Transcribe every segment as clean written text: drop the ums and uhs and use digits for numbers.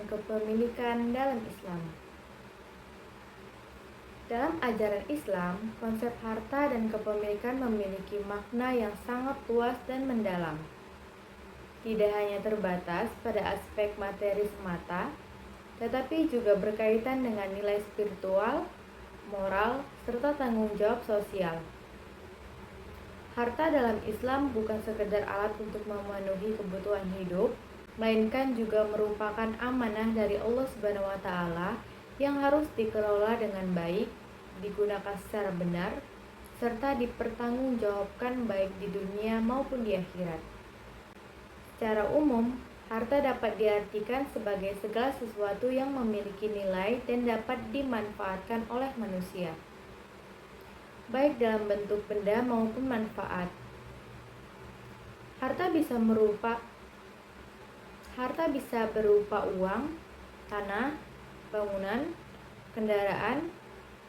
kepemilikan dalam Islam. Dalam ajaran Islam, konsep harta dan kepemilikan memiliki makna yang sangat luas dan mendalam. Tidak hanya terbatas pada aspek materi semata, tetapi juga berkaitan dengan nilai spiritual, moral, serta tanggung jawab sosial. Harta dalam Islam bukan sekedar alat untuk memenuhi kebutuhan hidup, melainkan juga merupakan amanah dari Allah Subhanahu wa Ta'ala yang harus dikelola dengan baik, digunakan secara benar, serta dipertanggungjawabkan baik di dunia maupun di akhirat. Secara umum, harta dapat diartikan sebagai segala sesuatu yang memiliki nilai dan dapat dimanfaatkan oleh manusia, baik dalam bentuk benda maupun manfaat. Harta bisa berupa uang, tanah, bangunan, kendaraan,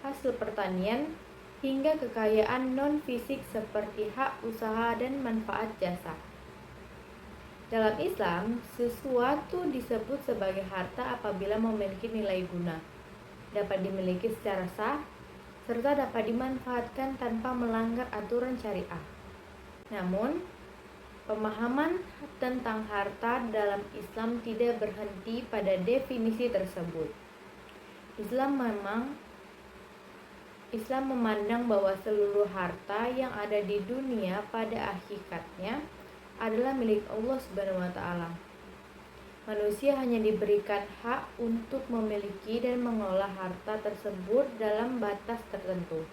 hasil pertanian, hingga kekayaan non-fisik seperti hak usaha dan manfaat jasa. Dalam Islam, sesuatu disebut sebagai harta apabila memiliki nilai guna, dapat dimiliki secara sah, serta dapat dimanfaatkan tanpa melanggar aturan syariah. Namun, pemahaman tentang harta dalam Islam tidak berhenti pada definisi tersebut. Islam memandang bahwa seluruh harta yang ada di dunia pada hakikatnya adalah milik Allah Subhanahu wa Ta'ala. Manusia hanya diberikan hak untuk memiliki dan mengelola harta tersebut dalam batas tertentu.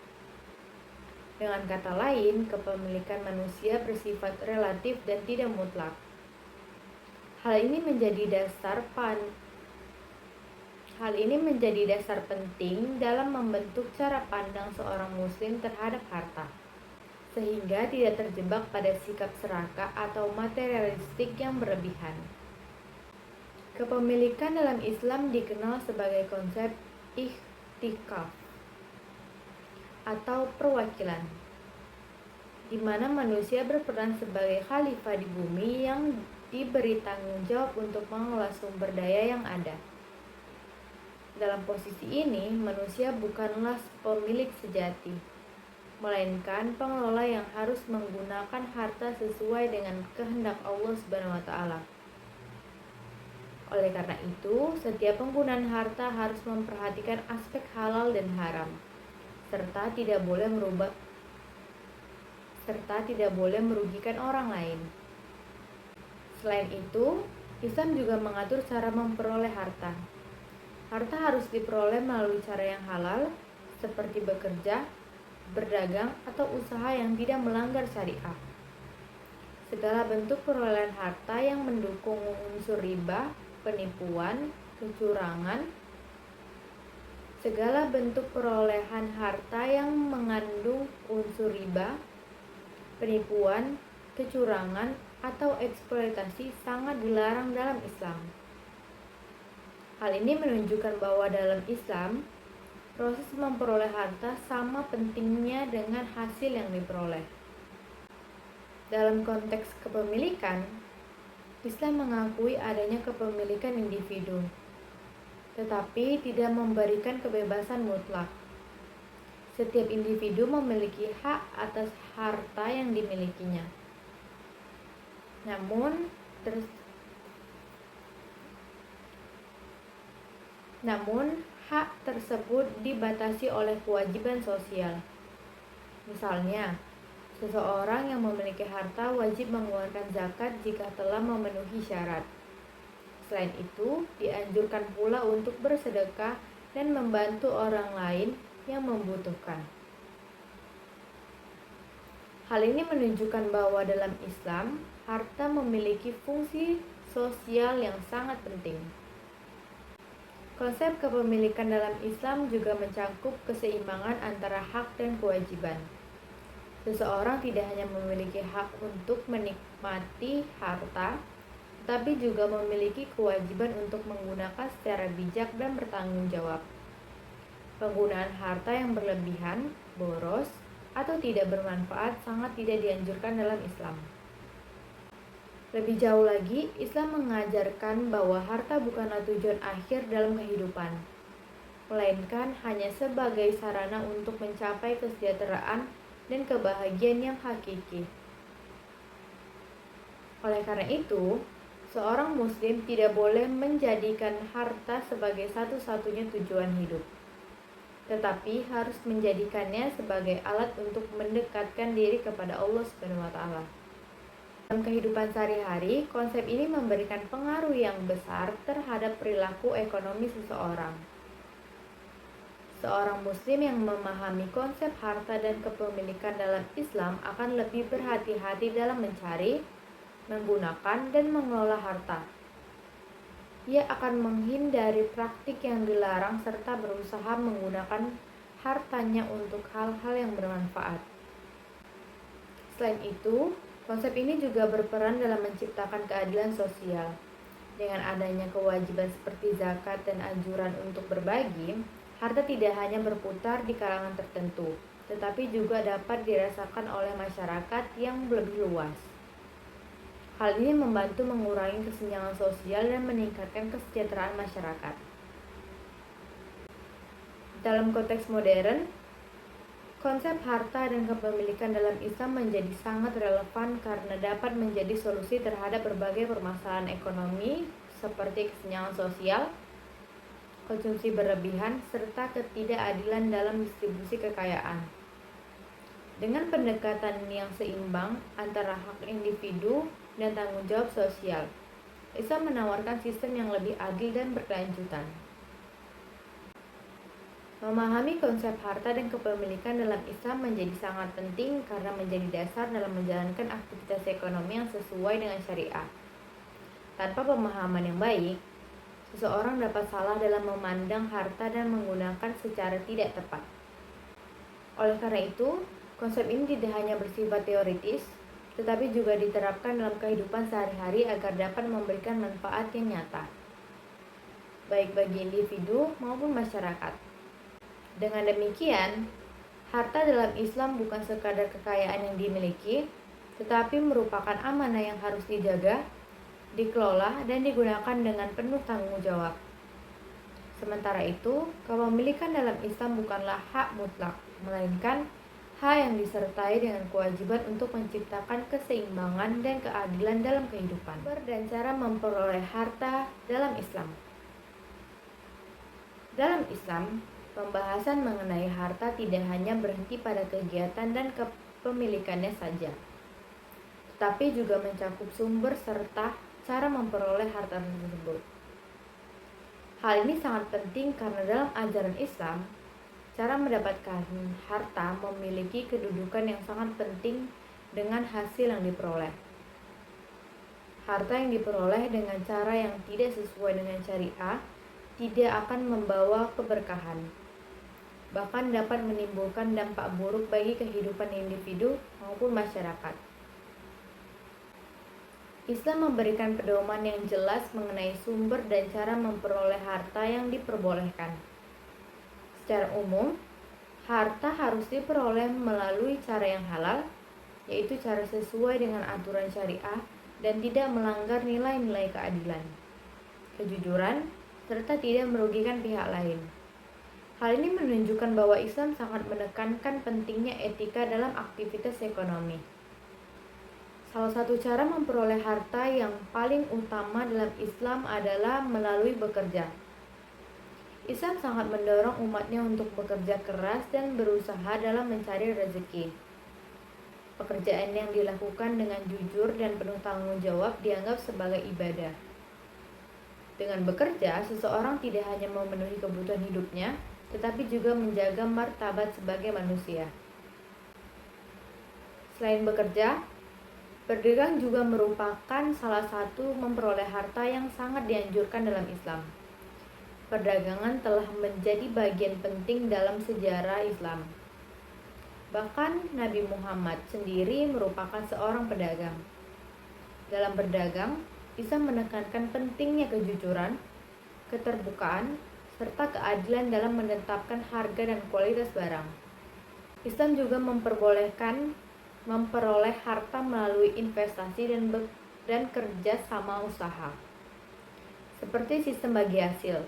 Dengan kata lain, kepemilikan manusia bersifat relatif dan tidak mutlak. Hal ini menjadi dasar penting dalam membentuk cara pandang seorang muslim terhadap harta, sehingga tidak terjebak pada sikap serakah atau materialistik yang berlebihan. Kepemilikan dalam Islam dikenal sebagai konsep ihtikaf atau perwakilan, di mana manusia berperan sebagai khalifah di bumi yang diberi tanggung jawab untuk mengelola sumber daya yang ada. Dalam posisi ini, manusia bukanlah pemilik sejati, melainkan pengelola yang harus menggunakan harta sesuai dengan kehendak Allah Subhanahu wa Ta'ala. Oleh karena itu, setiap penggunaan harta harus memperhatikan aspek halal dan haram, serta tidak boleh merugikan orang lain. Selain itu, Islam juga mengatur cara memperoleh harta. Harta harus diperoleh melalui cara yang halal, seperti bekerja, berdagang, atau usaha yang tidak melanggar syariah. Segala bentuk perolehan harta yang mendukung unsur riba, penipuan, kecurangan, segala bentuk perolehan harta yang mengandung unsur riba, penipuan, kecurangan, atau eksploitasi sangat dilarang dalam Islam. Hal ini menunjukkan bahwa dalam Islam, proses memperoleh harta sama pentingnya dengan hasil yang diperoleh. Dalam konteks kepemilikan, Islam mengakui adanya kepemilikan individu, tetapi tidak memberikan kebebasan mutlak. Setiap individu memiliki hak atas harta yang dimilikinya. Namun, hak tersebut dibatasi oleh kewajiban sosial. Misalnya, seseorang yang memiliki harta wajib mengeluarkan zakat jika telah memenuhi syarat. Selain itu, dianjurkan pula untuk bersedekah dan membantu orang lain yang membutuhkan. Hal ini menunjukkan bahwa dalam Islam, harta memiliki fungsi sosial yang sangat penting. Konsep kepemilikan dalam Islam juga mencakup keseimbangan antara hak dan kewajiban. Seseorang tidak hanya memiliki hak untuk menikmati harta, tetapi juga memiliki kewajiban untuk menggunakan secara bijak dan bertanggung jawab. Penggunaan harta yang berlebihan, boros, atau tidak bermanfaat sangat tidak dianjurkan dalam Islam. Lebih jauh lagi, Islam mengajarkan bahwa harta bukanlah tujuan akhir dalam kehidupan, melainkan hanya sebagai sarana untuk mencapai kesejahteraan dan kebahagiaan yang hakiki. Oleh karena itu, seorang muslim tidak boleh menjadikan harta sebagai satu-satunya tujuan hidup, tetapi harus menjadikannya sebagai alat untuk mendekatkan diri kepada Allah Subhanahu wa taala. Dalam kehidupan sehari-hari, konsep ini memberikan pengaruh yang besar terhadap perilaku ekonomi seseorang. Seorang muslim yang memahami konsep harta dan kepemilikan dalam Islam akan lebih berhati-hati dalam mencari, menggunakan, dan mengelola harta. Ia akan menghindari praktik yang dilarang serta berusaha menggunakan hartanya untuk hal-hal yang bermanfaat. Selain itu, konsep ini juga berperan dalam menciptakan keadilan sosial. Dengan adanya kewajiban seperti zakat dan anjuran untuk berbagi, harta tidak hanya berputar di kalangan tertentu, tetapi juga dapat dirasakan oleh masyarakat yang lebih luas. Hal ini membantu mengurangi kesenjangan sosial dan meningkatkan kesejahteraan masyarakat. Dalam konteks modern, konsep harta dan kepemilikan dalam Islam menjadi sangat relevan karena dapat menjadi solusi terhadap berbagai permasalahan ekonomi seperti kesenjangan sosial, konsumsi berlebihan, serta ketidakadilan dalam distribusi kekayaan. Dengan pendekatan yang seimbang antara hak individu dan tanggung jawab sosial, Islam menawarkan sistem yang lebih adil dan berkelanjutan. Memahami konsep harta dan kepemilikan dalam Islam menjadi sangat penting karena menjadi dasar dalam menjalankan aktivitas ekonomi yang sesuai dengan syariah. Tanpa pemahaman yang baik, seseorang dapat salah dalam memandang harta dan menggunakan secara tidak tepat. Oleh karena itu, konsep ini tidak hanya bersifat teoritis, tetapi juga diterapkan dalam kehidupan sehari-hari agar dapat memberikan manfaat yang nyata, baik bagi individu maupun masyarakat. Dengan demikian, harta dalam Islam bukan sekadar kekayaan yang dimiliki, tetapi merupakan amanah yang harus dijaga, dikelola, dan digunakan dengan penuh tanggung jawab. Sementara itu, kepemilikan dalam Islam bukanlah hak mutlak, melainkan hak yang disertai dengan kewajiban untuk menciptakan keseimbangan dan keadilan dalam kehidupan. Dan cara memperoleh harta dalam Islam. Dalam Islam, pembahasan mengenai harta tidak hanya berhenti pada kegiatan dan kepemilikannya saja, tetapi juga mencakup sumber serta cara memperoleh harta tersebut. Hal ini sangat penting karena dalam ajaran Islam, cara mendapatkan harta memiliki kedudukan yang sangat penting dengan hasil yang diperoleh. Harta yang diperoleh dengan cara yang tidak sesuai dengan syariah tidak akan membawa keberkahan, bahkan dapat menimbulkan dampak buruk bagi kehidupan individu maupun masyarakat. Islam memberikan pedoman yang jelas mengenai sumber dan cara memperoleh harta yang diperbolehkan. Secara umum, harta harus diperoleh melalui cara yang halal, yaitu cara sesuai dengan aturan syariah dan tidak melanggar nilai-nilai keadilan, kejujuran, serta tidak merugikan pihak lain. Hal ini menunjukkan bahwa Islam sangat menekankan pentingnya etika dalam aktivitas ekonomi. Salah satu cara memperoleh harta yang paling utama dalam Islam adalah melalui bekerja. Islam sangat mendorong umatnya untuk bekerja keras dan berusaha dalam mencari rezeki. Pekerjaan yang dilakukan dengan jujur dan penuh tanggung jawab dianggap sebagai ibadah. Dengan bekerja, seseorang tidak hanya memenuhi kebutuhan hidupnya, tetapi juga menjaga martabat sebagai manusia. Selain bekerja, berdagang juga merupakan salah satu memperoleh harta yang sangat dianjurkan dalam Islam. Perdagangan telah menjadi bagian penting dalam sejarah Islam. Bahkan Nabi Muhammad sendiri merupakan seorang pedagang. Dalam berdagang, Islam menekankan pentingnya kejujuran, keterbukaan, serta keadilan dalam menetapkan harga dan kualitas barang. Islam juga memperbolehkan memperoleh harta melalui investasi dan dan kerja sama usaha. Seperti sistem bagi hasil.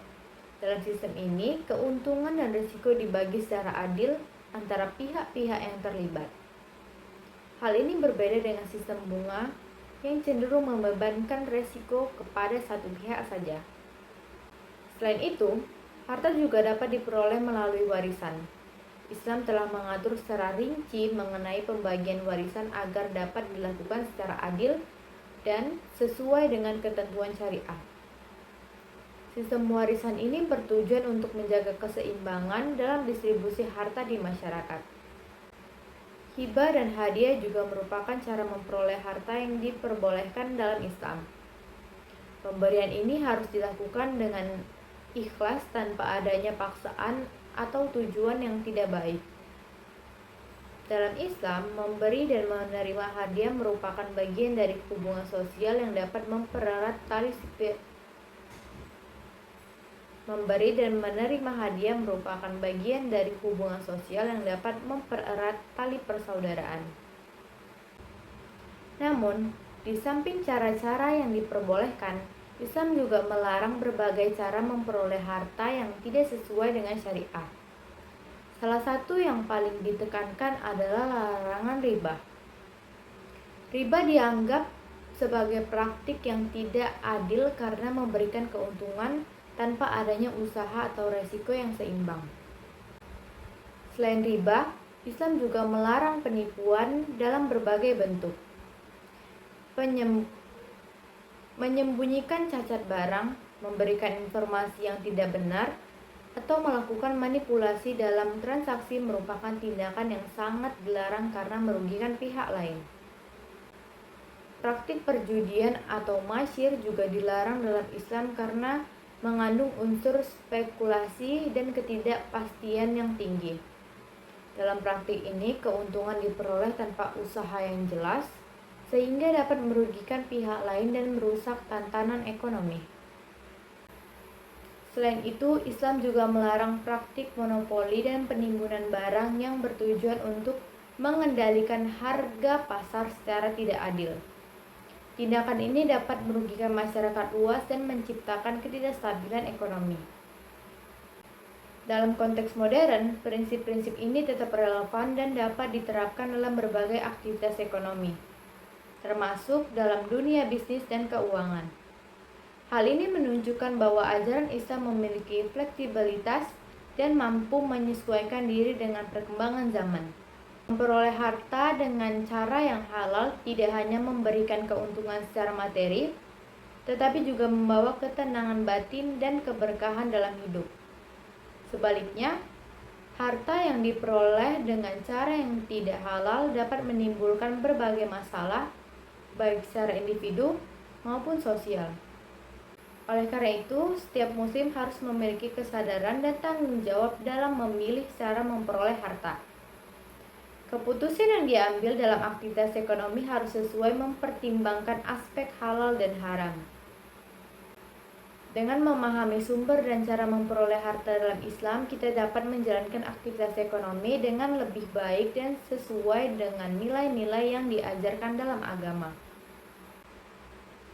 Dalam sistem ini, keuntungan dan risiko dibagi secara adil antara pihak-pihak yang terlibat. Hal ini berbeda dengan sistem bunga yang cenderung membebankan risiko kepada satu pihak saja. Selain itu, harta juga dapat diperoleh melalui warisan. Islam telah mengatur secara rinci mengenai pembagian warisan agar dapat dilakukan secara adil dan sesuai dengan ketentuan syariah. Sistem warisan ini bertujuan untuk menjaga keseimbangan dalam distribusi harta di masyarakat. Hibah dan hadiah juga merupakan cara memperoleh harta yang diperbolehkan dalam Islam. Pemberian ini harus dilakukan dengan ikhlas tanpa adanya paksaan atau tujuan yang tidak baik. Dalam Islam, memberi dan menerima hadiah merupakan bagian dari hubungan sosial yang dapat mempererat tali Memberi dan menerima hadiah merupakan bagian dari hubungan sosial yang dapat mempererat tali persaudaraan. Namun, di samping cara-cara yang diperbolehkan, Islam juga melarang berbagai cara memperoleh harta yang tidak sesuai dengan syariah. Salah satu yang paling ditekankan adalah larangan riba. Riba dianggap sebagai praktik yang tidak adil karena memberikan keuntungan tanpa adanya usaha atau resiko yang seimbang. Selain riba, Islam juga melarang penipuan dalam berbagai bentuk. Menyembunyikan cacat barang, memberikan informasi yang tidak benar, atau melakukan manipulasi dalam transaksi merupakan tindakan yang sangat dilarang karena merugikan pihak lain. Praktik perjudian atau masyir juga dilarang dalam Islam karena mengandung unsur spekulasi dan ketidakpastian yang tinggi. Dalam praktik ini, keuntungan diperoleh tanpa usaha yang jelas, sehingga dapat merugikan pihak lain dan merusak tatanan ekonomi. Selain itu, Islam juga melarang praktik monopoli dan penimbunan barang yang bertujuan untuk mengendalikan harga pasar secara tidak adil. Tindakan ini dapat merugikan masyarakat luas dan menciptakan ketidakstabilan ekonomi. Dalam konteks modern, prinsip-prinsip ini tetap relevan dan dapat diterapkan dalam berbagai aktivitas ekonomi, termasuk dalam dunia bisnis dan keuangan. Hal ini menunjukkan bahwa ajaran Islam memiliki fleksibilitas dan mampu menyesuaikan diri dengan perkembangan zaman. Memperoleh harta dengan cara yang halal tidak hanya memberikan keuntungan secara materi, tetapi juga membawa ketenangan batin dan keberkahan dalam hidup. Sebaliknya, harta yang diperoleh dengan cara yang tidak halal dapat menimbulkan berbagai masalah, baik secara individu maupun sosial. Oleh karena itu, setiap muslim harus memiliki kesadaran dan tanggung jawab dalam memilih cara memperoleh harta. Keputusan yang diambil dalam aktivitas ekonomi harus sesuai mempertimbangkan aspek halal dan haram. Dengan memahami sumber dan cara memperoleh harta dalam Islam, kita dapat menjalankan aktivitas ekonomi dengan lebih baik dan sesuai dengan nilai-nilai yang diajarkan dalam agama.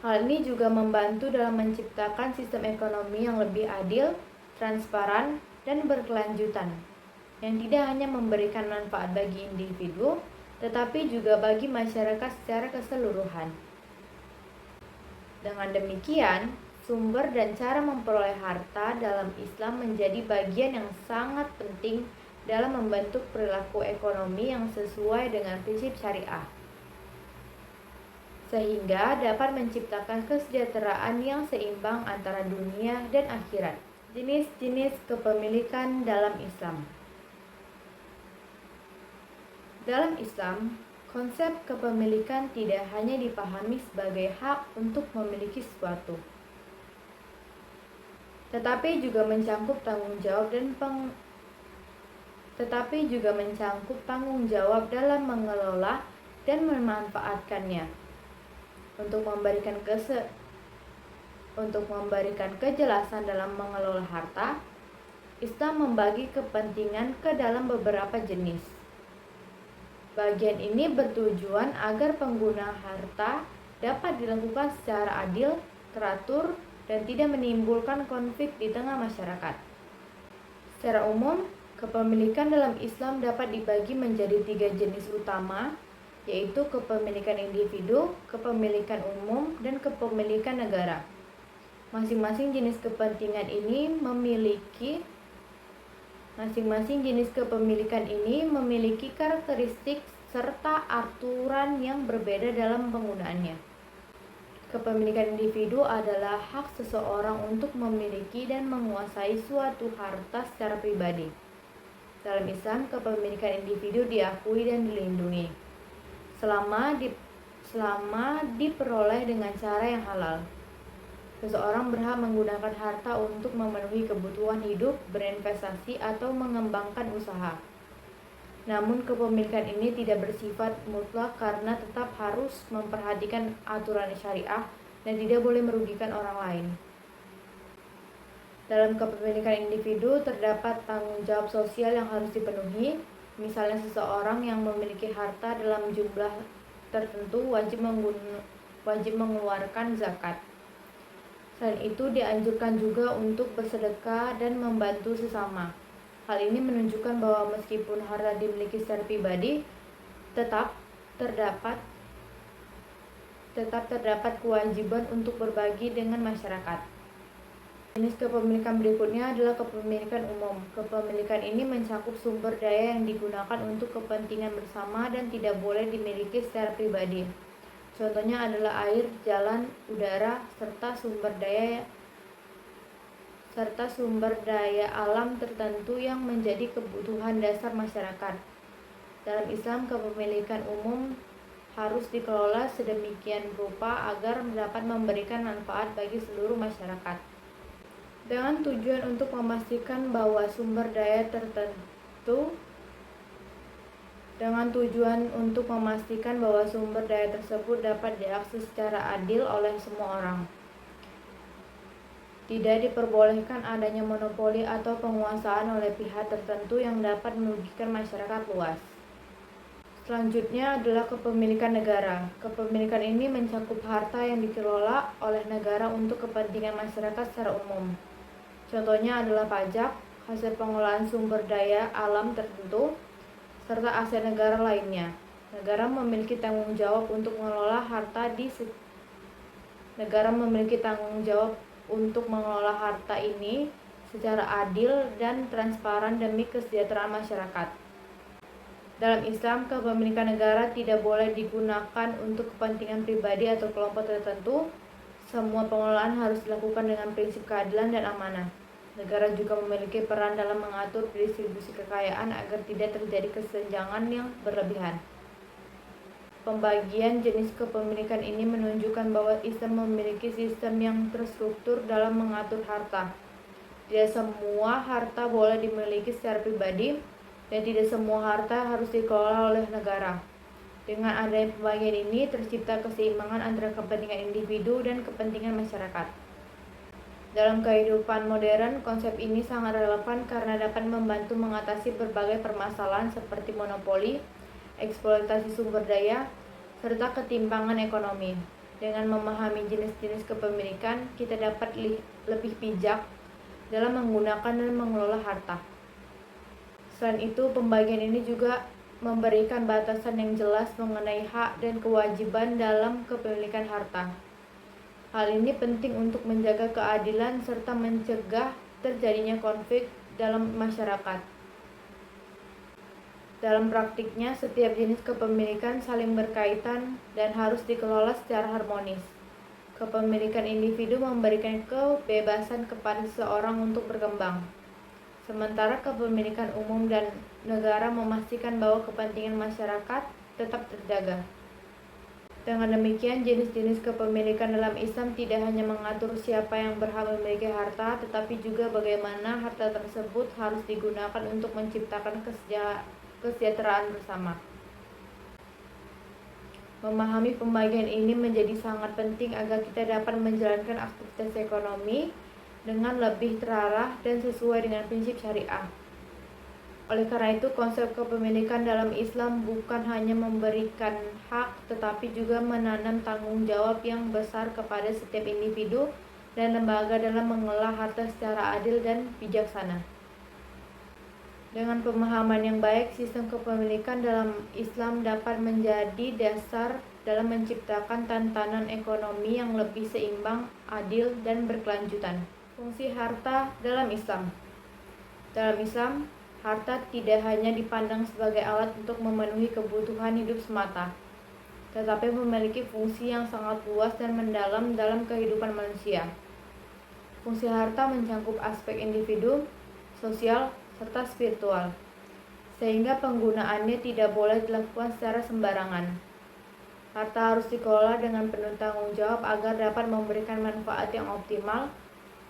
Hal ini juga membantu dalam menciptakan sistem ekonomi yang lebih adil, transparan, dan berkelanjutan, yang tidak hanya memberikan manfaat bagi individu, tetapi juga bagi masyarakat secara keseluruhan. Dengan demikian, sumber dan cara memperoleh harta dalam Islam menjadi bagian yang sangat penting dalam membentuk perilaku ekonomi yang sesuai dengan prinsip syariah, sehingga dapat menciptakan kesejahteraan yang seimbang antara dunia dan akhirat. Jenis-jenis kepemilikan dalam Islam. Dalam Islam, konsep kepemilikan tidak hanya dipahami sebagai hak untuk memiliki sesuatu, tetapi juga mencangkup tanggung jawab dalam mengelola dan memanfaatkannya. Untuk memberikan kejelasan dalam mengelola harta, Islam membagi kepentingan ke dalam beberapa jenis. Bagian ini bertujuan agar pengguna harta dapat dilakukan secara adil, teratur, dan tidak menimbulkan konflik di tengah masyarakat. Secara umum, kepemilikan dalam Islam dapat dibagi menjadi 3 jenis utama, yaitu kepemilikan individu, kepemilikan umum, dan kepemilikan negara. Masing-masing jenis kepemilikan ini memiliki karakteristik serta aturan yang berbeda dalam penggunaannya. Kepemilikan individu adalah hak seseorang untuk memiliki dan menguasai suatu harta secara pribadi. Dalam Islam, kepemilikan individu diakui dan dilindungi selama diperoleh dengan cara yang halal. Seseorang berhak menggunakan harta untuk memenuhi kebutuhan hidup, berinvestasi, atau mengembangkan usaha. Namun kepemilikan ini tidak bersifat mutlak karena tetap harus memperhatikan aturan syariah dan tidak boleh merugikan orang lain. Dalam kepemilikan individu terdapat tanggung jawab sosial yang harus dipenuhi. Misalnya seseorang yang memiliki harta dalam jumlah tertentu wajib mengeluarkan zakat. Selain itu dianjurkan juga untuk bersedekah dan membantu sesama. Hal ini menunjukkan bahwa meskipun harta dimiliki secara pribadi, tetap terdapat kewajiban untuk berbagi dengan masyarakat. Jenis kepemilikan berikutnya adalah kepemilikan umum. Kepemilikan ini mencakup sumber daya yang digunakan untuk kepentingan bersama dan tidak boleh dimiliki secara pribadi. Contohnya adalah air, jalan, udara, serta sumber daya alam tertentu yang menjadi kebutuhan dasar masyarakat. Dalam Islam, kepemilikan umum harus dikelola sedemikian rupa agar dapat memberikan manfaat bagi seluruh masyarakat. Dengan tujuan untuk memastikan bahwa sumber daya tersebut dapat diakses secara adil oleh semua orang. Tidak diperbolehkan adanya monopoli atau penguasaan oleh pihak tertentu yang dapat merugikan masyarakat luas. Selanjutnya adalah kepemilikan negara. Kepemilikan ini mencakup harta yang dikelola oleh negara untuk kepentingan masyarakat secara umum. Contohnya adalah pajak, hasil pengelolaan sumber daya alam tertentu, serta aset negara lainnya. Negara memiliki tanggung jawab untuk mengelola harta ini secara adil dan transparan demi kesejahteraan masyarakat. Dalam Islam, kepemilikan negara tidak boleh digunakan untuk kepentingan pribadi atau kelompok tertentu. Semua pengelolaan harus dilakukan dengan prinsip keadilan dan amanah. Negara juga memiliki peran dalam mengatur distribusi kekayaan agar tidak terjadi kesenjangan yang berlebihan. Pembagian jenis kepemilikan ini menunjukkan bahwa Islam memiliki sistem yang terstruktur dalam mengatur harta. Tidak semua harta boleh dimiliki secara pribadi, dan tidak semua harta harus dikelola oleh negara. Dengan adanya pembagian ini, tercipta keseimbangan antara kepentingan individu dan kepentingan masyarakat. Dalam kehidupan modern, konsep ini sangat relevan karena dapat membantu mengatasi berbagai permasalahan seperti monopoli, eksploitasi sumber daya, serta ketimpangan ekonomi. Dengan memahami jenis-jenis kepemilikan, kita dapat lebih bijak dalam menggunakan dan mengelola harta. Selain itu, pembagian ini juga memberikan batasan yang jelas mengenai hak dan kewajiban dalam kepemilikan harta. Hal ini penting untuk menjaga keadilan serta mencegah terjadinya konflik dalam masyarakat. Dalam praktiknya, setiap jenis kepemilikan saling berkaitan dan harus dikelola secara harmonis. Kepemilikan individu memberikan kebebasan kepada seseorang untuk berkembang, sementara kepemilikan umum dan negara memastikan bahwa kepentingan masyarakat tetap terjaga. Dengan demikian, jenis-jenis kepemilikan dalam Islam tidak hanya mengatur siapa yang berhak memiliki harta, tetapi juga bagaimana harta tersebut harus digunakan untuk menciptakan kesejahteraan bersama. Memahami pembagian ini menjadi sangat penting agar kita dapat menjalankan aktivitas ekonomi dengan lebih terarah dan sesuai dengan prinsip syariah. Oleh karena itu, konsep kepemilikan dalam Islam bukan hanya memberikan hak, tetapi juga menanam tanggung jawab yang besar kepada setiap individu dan lembaga dalam mengelola harta secara adil dan bijaksana. Dengan pemahaman yang baik, sistem kepemilikan dalam Islam dapat menjadi dasar dalam menciptakan tatanan ekonomi yang lebih seimbang, adil, dan berkelanjutan. Fungsi harta dalam Islam. Dalam Islam, harta tidak hanya dipandang sebagai alat untuk memenuhi kebutuhan hidup semata, tetapi memiliki fungsi yang sangat luas dan mendalam dalam kehidupan manusia. Fungsi harta mencakup aspek individu, sosial, serta spiritual, sehingga penggunaannya tidak boleh dilakukan secara sembarangan. Harta harus dikelola dengan penuh tanggung jawab agar dapat memberikan manfaat yang optimal,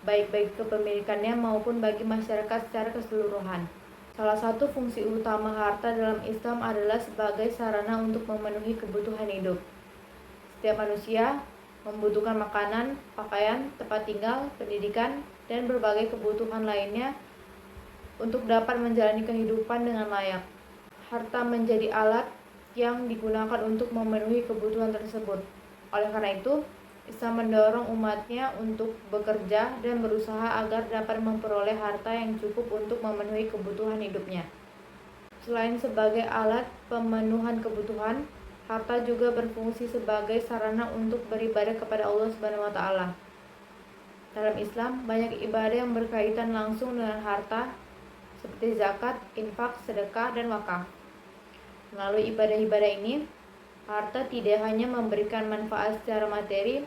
baik bagi kepemilikannya maupun bagi masyarakat secara keseluruhan. Salah satu fungsi utama harta dalam Islam adalah sebagai sarana untuk memenuhi kebutuhan hidup. Setiap manusia membutuhkan makanan, pakaian, tempat tinggal, pendidikan, dan berbagai kebutuhan lainnya untuk dapat menjalani kehidupan dengan layak. Harta menjadi alat yang digunakan untuk memenuhi kebutuhan tersebut. Oleh karena itu, Islam mendorong umatnya untuk bekerja dan berusaha agar dapat memperoleh harta yang cukup untuk memenuhi kebutuhan hidupnya. Selain sebagai alat pemenuhan kebutuhan, harta juga berfungsi sebagai sarana untuk beribadah kepada Allah SWT. Dalam Islam, banyak ibadah yang berkaitan langsung dengan harta, seperti zakat, infak, sedekah, dan wakaf. Melalui ibadah-ibadah ini, harta tidak hanya memberikan manfaat secara materi,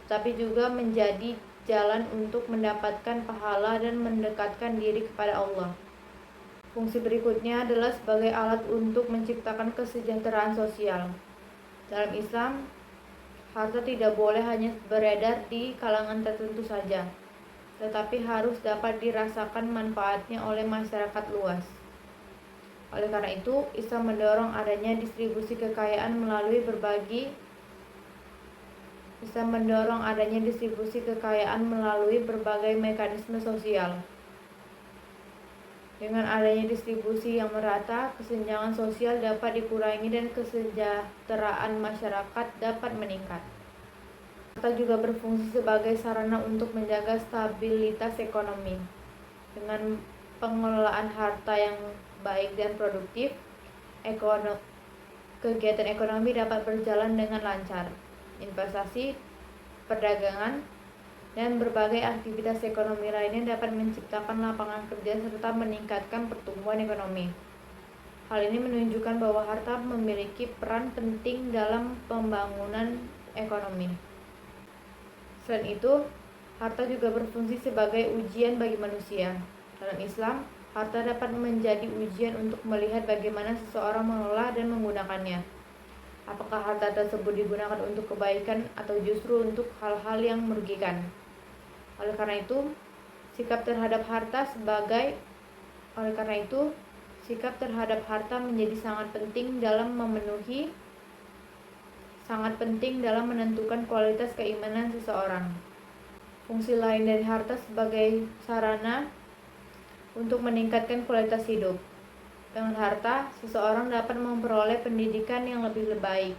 tapi juga menjadi jalan untuk mendapatkan pahala dan mendekatkan diri kepada Allah. Fungsi berikutnya adalah sebagai alat untuk menciptakan kesejahteraan sosial. Dalam Islam, harta tidak boleh hanya beredar di kalangan tertentu saja, tetapi harus dapat dirasakan manfaatnya oleh masyarakat luas. Oleh karena itu, Islam mendorong adanya distribusi kekayaan melalui berbagai mekanisme sosial. Dengan adanya distribusi yang merata, kesenjangan sosial dapat dikurangi dan kesejahteraan masyarakat dapat meningkat. Harta juga berfungsi sebagai sarana untuk menjaga stabilitas ekonomi. Dengan pengelolaan harta yang baik dan produktif, kegiatan ekonomi dapat berjalan dengan lancar. Investasi, perdagangan, dan berbagai aktivitas ekonomi lainnya dapat menciptakan lapangan kerja serta meningkatkan pertumbuhan ekonomi. Hal ini menunjukkan bahwa harta memiliki peran penting dalam pembangunan ekonomi. Selain itu, harta juga berfungsi sebagai ujian bagi manusia. Dalam Islam, harta dapat menjadi ujian untuk melihat bagaimana seseorang mengelola dan menggunakannya. Apakah harta tersebut digunakan untuk kebaikan atau justru untuk hal-hal yang merugikan? Oleh karena itu, sikap terhadap harta menjadi sangat penting dalam menentukan kualitas keimanan seseorang. Fungsi lain dari harta sebagai sarana untuk meningkatkan kualitas hidup. Dengan harta, seseorang dapat memperoleh pendidikan yang lebih baik,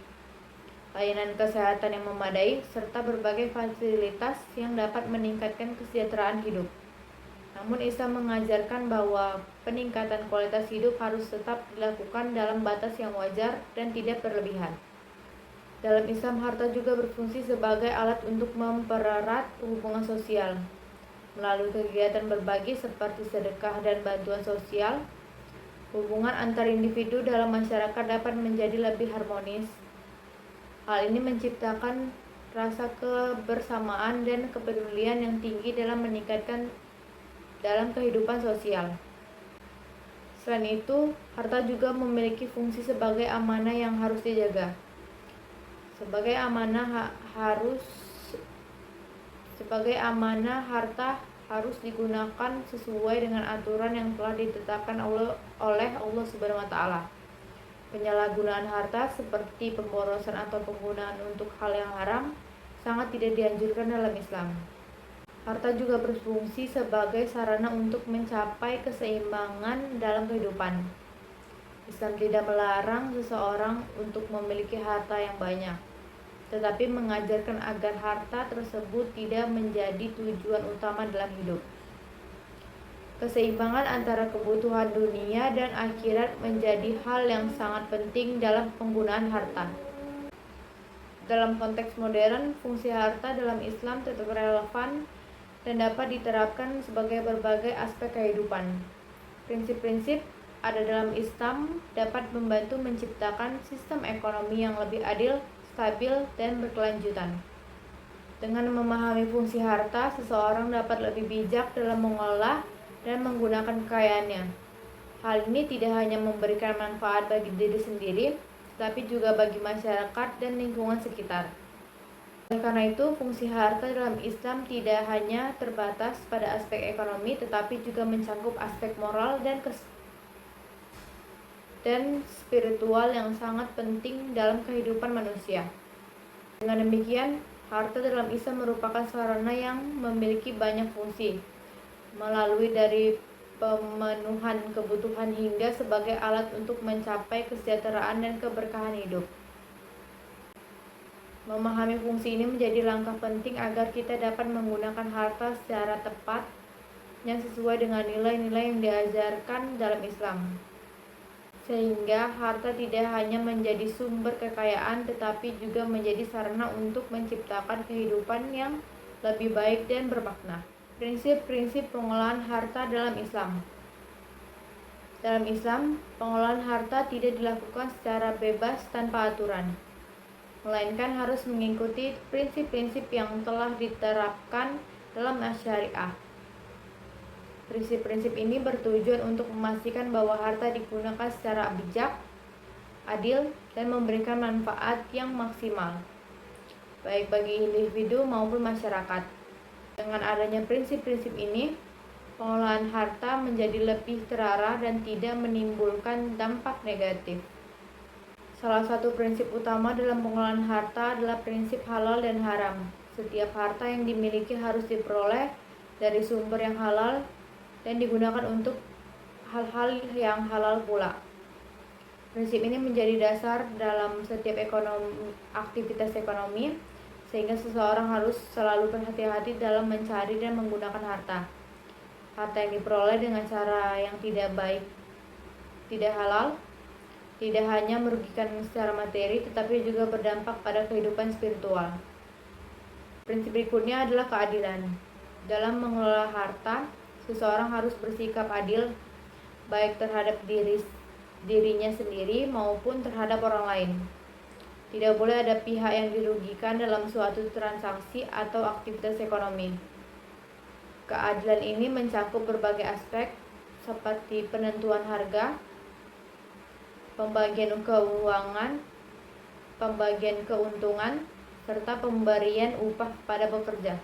layanan kesehatan yang memadai, serta berbagai fasilitas yang dapat meningkatkan kesejahteraan hidup. Namun Islam mengajarkan bahwa peningkatan kualitas hidup harus tetap dilakukan dalam batas yang wajar dan tidak berlebihan. Dalam Islam, harta juga berfungsi sebagai alat untuk mempererat hubungan sosial. Melalui kegiatan berbagi seperti sedekah dan bantuan sosial, hubungan antar individu dalam masyarakat dapat menjadi lebih harmonis. Hal ini menciptakan rasa kebersamaan dan kepedulian yang tinggi dalam kehidupan sosial. Selain itu, harta juga memiliki fungsi sebagai amanah yang harus dijaga. Sebagai amanah, harta harus digunakan sesuai dengan aturan yang telah ditetapkan oleh Allah SWT. Penyalahgunaan harta seperti pemborosan atau penggunaan untuk hal yang haram sangat tidak dianjurkan dalam Islam. Harta juga berfungsi sebagai sarana untuk mencapai keseimbangan dalam kehidupan. Islam tidak melarang seseorang untuk memiliki harta yang banyak, tetapi mengajarkan agar harta tersebut tidak menjadi tujuan utama dalam hidup. Keseimbangan antara kebutuhan dunia dan akhirat menjadi hal yang sangat penting dalam penggunaan harta. Dalam konteks modern, fungsi harta dalam Islam tetap relevan dan dapat diterapkan sebagai berbagai aspek kehidupan. Prinsip-prinsip ada dalam Islam dapat membantu menciptakan sistem ekonomi yang lebih adil, stabil, dan berkelanjutan. Dengan memahami fungsi harta, seseorang dapat lebih bijak dalam mengelola dan menggunakan kekayaannya. Hal ini tidak hanya memberikan manfaat bagi diri sendiri, tetapi juga bagi masyarakat dan lingkungan sekitar. Oleh karena itu, fungsi harta dalam Islam tidak hanya terbatas pada aspek ekonomi, tetapi juga mencakup aspek moral dan spiritual yang sangat penting dalam kehidupan manusia. Dengan demikian, harta dalam Islam merupakan sarana yang memiliki banyak fungsi, melalui dari pemenuhan kebutuhan hingga sebagai alat untuk mencapai kesejahteraan dan keberkahan hidup. Memahami fungsi ini menjadi langkah penting agar kita dapat menggunakan harta secara tepat yang sesuai dengan nilai-nilai yang diajarkan dalam Islam. Sehingga harta tidak hanya menjadi sumber kekayaan tetapi juga menjadi sarana untuk menciptakan kehidupan yang lebih baik dan bermakna. Prinsip-prinsip pengelolaan harta dalam Islam. Dalam Islam, pengelolaan harta tidak dilakukan secara bebas tanpa aturan, melainkan harus mengikuti prinsip-prinsip yang telah diterapkan dalam syariah. Prinsip-prinsip ini bertujuan untuk memastikan bahwa harta digunakan secara bijak, adil, dan memberikan manfaat yang maksimal, baik bagi individu maupun masyarakat. Dengan adanya prinsip-prinsip ini, pengelolaan harta menjadi lebih terarah dan tidak menimbulkan dampak negatif. Salah satu prinsip utama dalam pengelolaan harta adalah prinsip halal dan haram. Setiap harta yang dimiliki harus diperoleh dari sumber yang halal dan digunakan untuk hal-hal yang halal pula. Prinsip ini menjadi dasar dalam setiap aktivitas ekonomi, sehingga seseorang harus selalu berhati-hati dalam mencari dan menggunakan harta. Harta yang diperoleh dengan cara yang tidak baik, tidak halal, tidak hanya merugikan secara materi, tetapi juga berdampak pada kehidupan spiritual. Prinsip berikutnya adalah keadilan. Dalam mengelola harta, seseorang harus bersikap adil, baik terhadap dirinya sendiri maupun terhadap orang lain. Tidak boleh ada pihak yang dirugikan dalam suatu transaksi atau aktivitas ekonomi. Keadilan ini mencakup berbagai aspek, seperti penentuan harga, pembagian keuangan, pembagian keuntungan, serta pemberian upah kepada pekerja.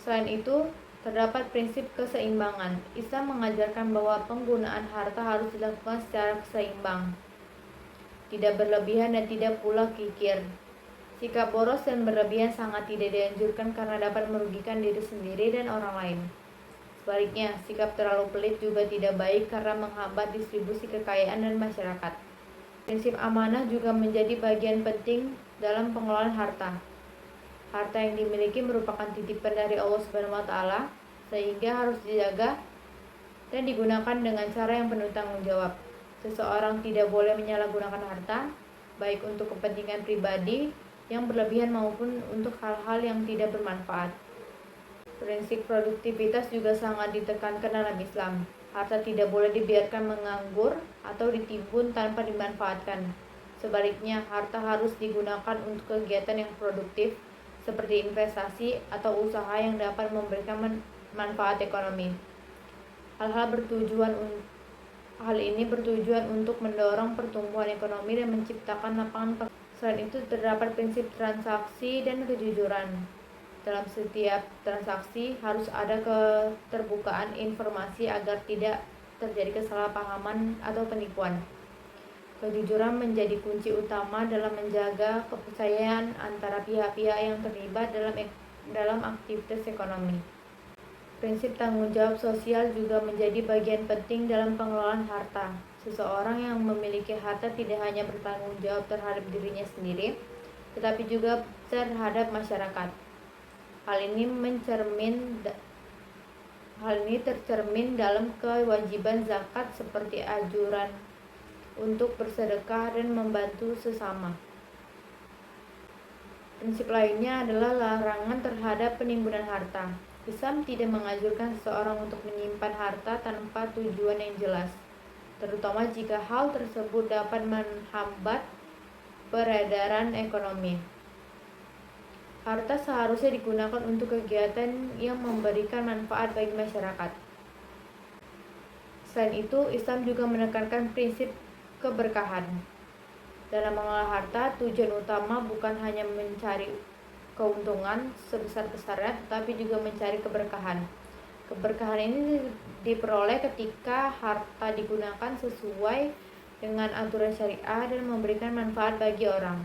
Selain itu, terdapat prinsip keseimbangan. Islam mengajarkan bahwa penggunaan harta harus dilakukan secara seimbang, tidak berlebihan dan tidak pula kikir. Sikap boros dan berlebihan sangat tidak dianjurkan karena dapat merugikan diri sendiri dan orang lain. Sebaliknya, sikap terlalu pelit juga tidak baik karena menghambat distribusi kekayaan dan masyarakat. Prinsip amanah juga menjadi bagian penting dalam pengelolaan harta. Harta yang dimiliki merupakan titipan dari Allah SWT, sehingga harus dijaga dan digunakan dengan cara yang penuh tanggung jawab. Seseorang tidak boleh menyalahgunakan harta, baik untuk kepentingan pribadi yang berlebihan maupun untuk hal-hal yang tidak bermanfaat. Prinsip produktivitas juga sangat ditekankan dalam Islam. Harta tidak boleh dibiarkan menganggur atau ditimbun tanpa dimanfaatkan. Sebaliknya, harta harus digunakan untuk kegiatan yang produktif, seperti investasi atau usaha yang dapat memberikan manfaat ekonomi. Hal ini bertujuan untuk mendorong pertumbuhan ekonomi dan menciptakan lapangan pekerjaan. Selain itu, terdapat prinsip transaksi dan kejujuran. Dalam setiap transaksi harus ada keterbukaan informasi agar tidak terjadi kesalahpahaman atau penipuan. Kejujuran menjadi kunci utama dalam menjaga kepercayaan antara pihak-pihak yang terlibat dalam dalam aktivitas ekonomi. Prinsip tanggung jawab sosial juga menjadi bagian penting dalam pengelolaan harta. Seseorang yang memiliki harta tidak hanya bertanggung jawab terhadap dirinya sendiri, tetapi juga terhadap masyarakat. Hal ini tercermin dalam kewajiban zakat seperti anjuran untuk bersedekah dan membantu sesama. Prinsip lainnya adalah larangan terhadap penimbunan harta. Islam tidak menganjurkan seseorang untuk menyimpan harta tanpa tujuan yang jelas, terutama jika hal tersebut dapat menghambat peredaran ekonomi. Harta seharusnya digunakan untuk kegiatan yang memberikan manfaat bagi masyarakat. Selain itu, Islam juga menekankan prinsip keberkahan. Dalam mengelola harta, tujuan utama bukan hanya mencari keuntungan sebesar-besarnya, tetapi juga mencari keberkahan. Keberkahan ini diperoleh ketika harta digunakan sesuai dengan aturan syariah dan memberikan manfaat bagi orang.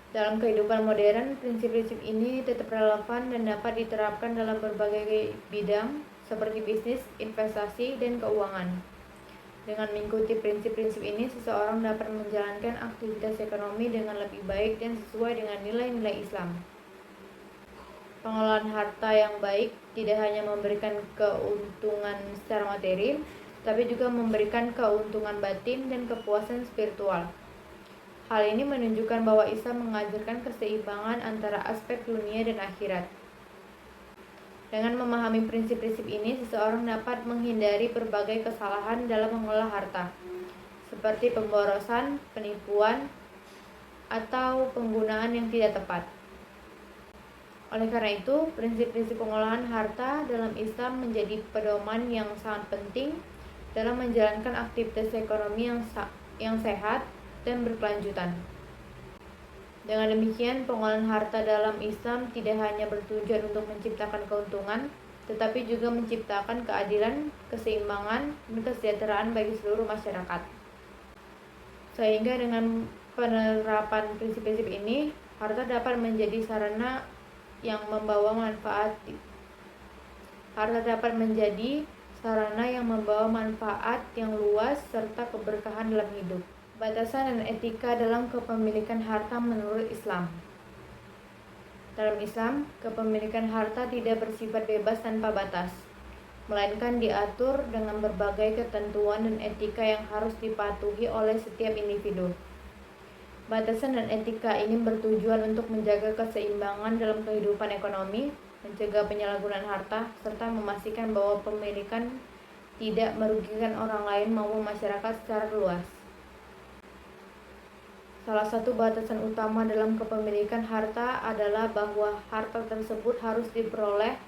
Dalam kehidupan modern, prinsip-prinsip ini tetap relevan dan dapat diterapkan dalam berbagai bidang seperti bisnis, investasi, dan keuangan. Dengan mengikuti prinsip-prinsip ini, seseorang dapat menjalankan aktivitas ekonomi dengan lebih baik dan sesuai dengan nilai-nilai Islam. Pengelolaan harta yang baik tidak hanya memberikan keuntungan secara materi, tapi juga memberikan keuntungan batin dan kepuasan spiritual. Hal ini menunjukkan bahwa Islam mengajarkan keseimbangan antara aspek dunia dan akhirat. Dengan memahami prinsip-prinsip ini, seseorang dapat menghindari berbagai kesalahan dalam mengelola harta, seperti pemborosan, penipuan, atau penggunaan yang tidak tepat. Oleh karena itu, prinsip-prinsip pengelolaan harta dalam Islam menjadi pedoman yang sangat penting dalam menjalankan aktivitas ekonomi yang sehat dan berkelanjutan. Dengan demikian, pengelolaan harta dalam Islam tidak hanya bertujuan untuk menciptakan keuntungan, tetapi juga menciptakan keadilan, keseimbangan, dan kesejahteraan bagi seluruh masyarakat. Sehingga dengan penerapan prinsip-prinsip ini, harta dapat menjadi sarana yang membawa manfaat. Harta dapat menjadi sarana yang membawa manfaat yang luas serta keberkahan dalam hidup. Batasan dan etika dalam kepemilikan harta menurut Islam. Dalam Islam, kepemilikan harta tidak bersifat bebas tanpa batas, melainkan diatur dengan berbagai ketentuan dan etika yang harus dipatuhi oleh setiap individu. Batasan dan etika ini bertujuan untuk menjaga keseimbangan dalam kehidupan ekonomi, mencegah penyalahgunaan harta, serta memastikan bahwa pemilikan tidak merugikan orang lain maupun masyarakat secara luas. Salah satu batasan utama dalam kepemilikan harta adalah bahwa harta tersebut harus diperoleh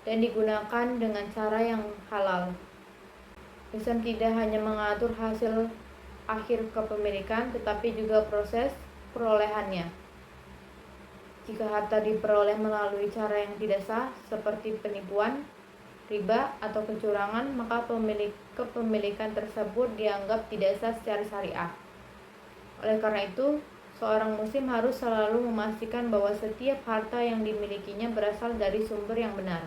dan digunakan dengan cara yang halal. Islam tidak hanya mengatur hasil akhir kepemilikan, tetapi juga proses perolehannya. Jika harta diperoleh melalui cara yang tidak sah, seperti penipuan, riba, atau kecurangan, maka kepemilikan tersebut dianggap tidak sah secara syariah. Oleh karena itu, seorang muslim harus selalu memastikan bahwa setiap harta yang dimilikinya berasal dari sumber yang benar.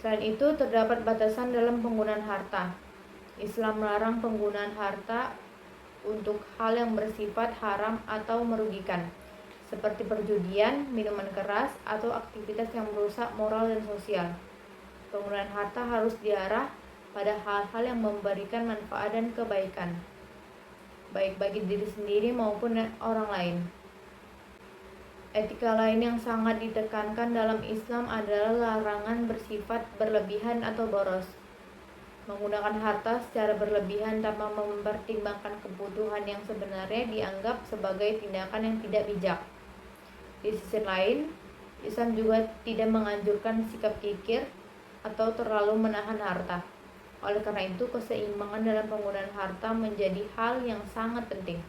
Selain itu, terdapat batasan dalam penggunaan harta. Islam melarang penggunaan harta untuk hal yang bersifat haram atau merugikan, seperti perjudian, minuman keras, atau aktivitas yang merusak moral dan sosial. Penggunaan harta harus diarah pada hal-hal yang memberikan manfaat dan kebaikan, baik bagi diri sendiri maupun orang lain. Etika lain yang sangat ditekankan dalam Islam adalah larangan bersifat berlebihan atau boros. Menggunakan harta secara berlebihan tanpa mempertimbangkan kebutuhan yang sebenarnya dianggap sebagai tindakan yang tidak bijak. Di sisi lain, Islam juga tidak menganjurkan sikap kikir atau terlalu menahan harta. Oleh karena itu, keseimbangan dalam penggunaan harta menjadi hal yang sangat penting.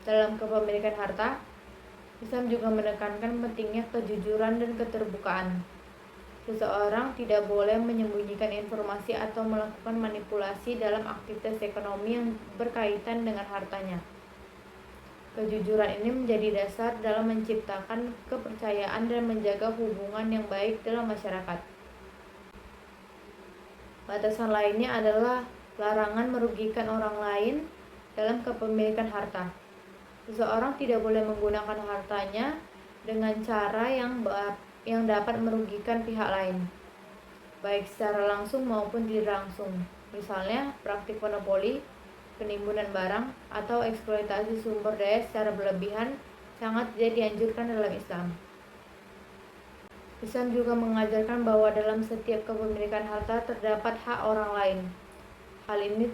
Dalam kepemilikan harta, Islam juga menekankan pentingnya kejujuran dan keterbukaan. Seseorang tidak boleh menyembunyikan informasi atau melakukan manipulasi dalam aktivitas ekonomi yang berkaitan dengan hartanya. Kejujuran ini menjadi dasar dalam menciptakan kepercayaan dan menjaga hubungan yang baik dalam masyarakat. Batasan lainnya adalah larangan merugikan orang lain dalam kepemilikan harta. Seseorang tidak boleh menggunakan hartanya dengan cara yang dapat merugikan pihak lain, baik secara langsung maupun tidak langsung. Misalnya, praktik monopoli, penimbunan barang, atau eksploitasi sumber daya secara berlebihan sangat tidak dianjurkan dalam Islam. Islam juga mengajarkan bahwa dalam setiap kepemilikan harta terdapat hak orang lain. Hal ini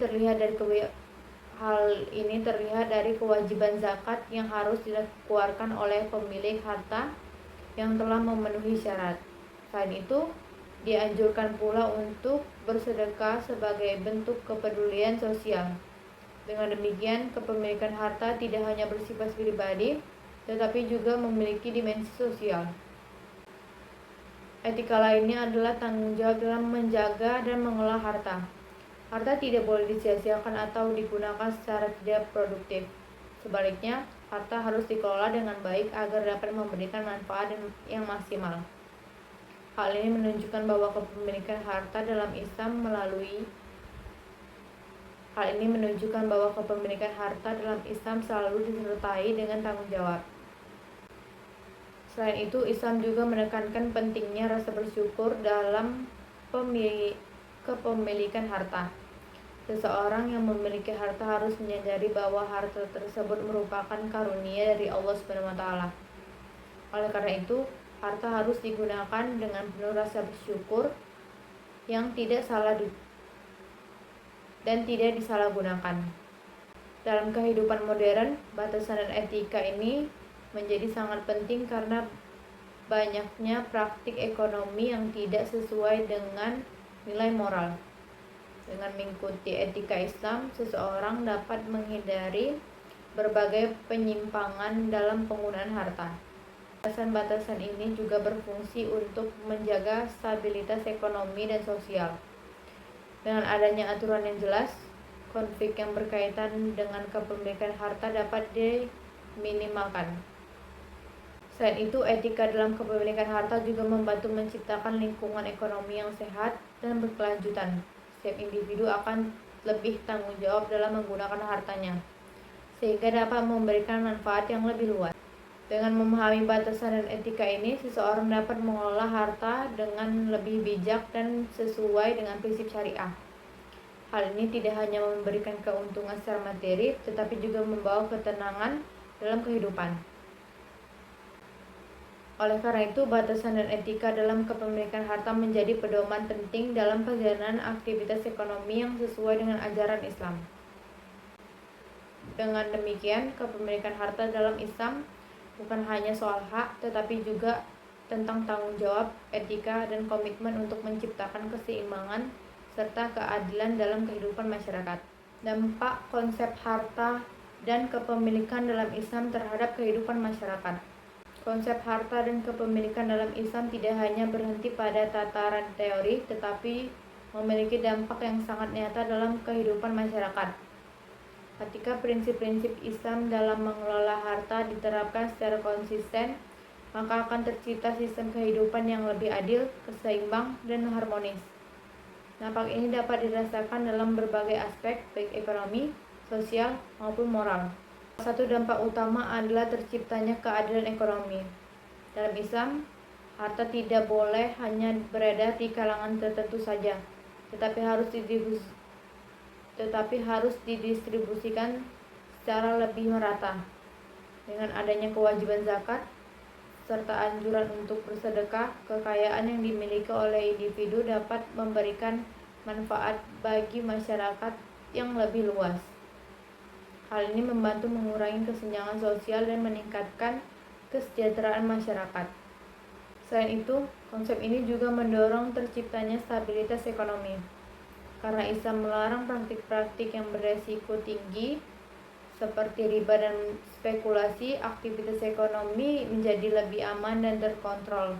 terlihat dari kewajiban zakat yang harus dikeluarkan oleh pemilik harta yang telah memenuhi syarat. Selain itu, dianjurkan pula untuk bersedekah sebagai bentuk kepedulian sosial. Dengan demikian, kepemilikan harta tidak hanya bersifat pribadi, tetapi juga memiliki dimensi sosial. Etika lainnya adalah tanggung jawab dalam menjaga dan mengelola harta. Harta tidak boleh disia-siakan atau digunakan secara tidak produktif. Sebaliknya, harta harus dikelola dengan baik agar dapat memberikan manfaat yang maksimal. Hal ini menunjukkan bahwa kepemilikan harta dalam Islam selalu disertai dengan tanggung jawab. Selain itu, Islam juga menekankan pentingnya rasa bersyukur dalam kepemilikan harta. Seseorang yang memiliki harta harus menyadari bahwa harta tersebut merupakan karunia dari Allah SWT. Oleh karena itu, harta harus digunakan dengan penuh rasa bersyukur yang tidak disalahgunakan. Dalam kehidupan modern, batasan dan etika ini menjadi sangat penting karena banyaknya praktik ekonomi yang tidak sesuai dengan nilai moral. Dengan mengikuti etika Islam, seseorang dapat menghindari berbagai penyimpangan dalam penggunaan harta. Batasan-batasan ini juga berfungsi untuk menjaga stabilitas ekonomi dan sosial. Dengan adanya aturan yang jelas, konflik yang berkaitan dengan kepemilikan harta dapat diminimalkan. Selain itu, etika dalam kepemilikan harta juga membantu menciptakan lingkungan ekonomi yang sehat dan berkelanjutan. Setiap individu akan lebih tanggung jawab dalam menggunakan hartanya, sehingga dapat memberikan manfaat yang lebih luas. Dengan memahami batasan dan etika ini, seseorang dapat mengelola harta dengan lebih bijak dan sesuai dengan prinsip syariah. Hal ini tidak hanya memberikan keuntungan secara materi, tetapi juga membawa ketenangan dalam kehidupan. Oleh karena itu, batasan dan etika dalam kepemilikan harta menjadi pedoman penting dalam perjalanan aktivitas ekonomi yang sesuai dengan ajaran Islam. Dengan demikian, kepemilikan harta dalam Islam bukan hanya soal hak, tetapi juga tentang tanggung jawab, etika, dan komitmen untuk menciptakan keseimbangan serta keadilan dalam kehidupan masyarakat. Dampak konsep harta dan kepemilikan dalam Islam terhadap kehidupan masyarakat. Konsep harta dan kepemilikan dalam Islam tidak hanya berhenti pada tataran teori, tetapi memiliki dampak yang sangat nyata dalam kehidupan masyarakat. Ketika prinsip-prinsip Islam dalam mengelola harta diterapkan secara konsisten, maka akan tercipta sistem kehidupan yang lebih adil, keseimbang, dan harmonis. Dampak ini dapat dirasakan dalam berbagai aspek, baik ekonomi, sosial, maupun moral. Salah satu dampak utama adalah terciptanya keadilan ekonomi. Dalam Islam, harta tidak boleh hanya beredar di kalangan tertentu saja, tetapi harus didistribusikan secara lebih merata. Dengan adanya kewajiban zakat, serta anjuran untuk bersedekah, kekayaan yang dimiliki oleh individu dapat memberikan manfaat bagi masyarakat yang lebih luas. Hal ini membantu mengurangi kesenjangan sosial dan meningkatkan kesejahteraan masyarakat. Selain itu, konsep ini juga mendorong terciptanya stabilitas ekonomi. Karena Islam melarang praktik-praktik yang beresiko tinggi seperti riba dan spekulasi, aktivitas ekonomi menjadi lebih aman dan terkontrol.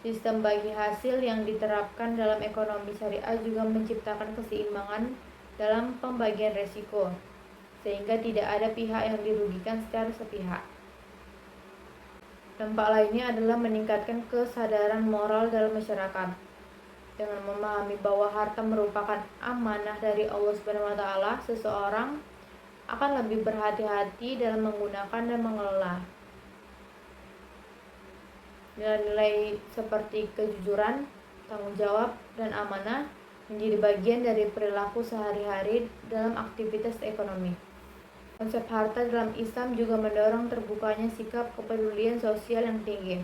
Sistem bagi hasil yang diterapkan dalam ekonomi syariah juga menciptakan keseimbangan dalam pembagian resiko, sehingga tidak ada pihak yang dirugikan secara sepihak. Dampak lainnya adalah meningkatkan kesadaran moral dalam masyarakat. Dengan memahami bahwa harta merupakan amanah dari Allah SWT, seseorang akan lebih berhati-hati dalam menggunakan dan mengelola. Nilai-nilai seperti kejujuran, tanggung jawab, dan amanah menjadi bagian dari perilaku sehari-hari dalam aktivitas ekonomi. Konsep harta dalam Islam juga mendorong terbukanya sikap kepedulian sosial yang tinggi.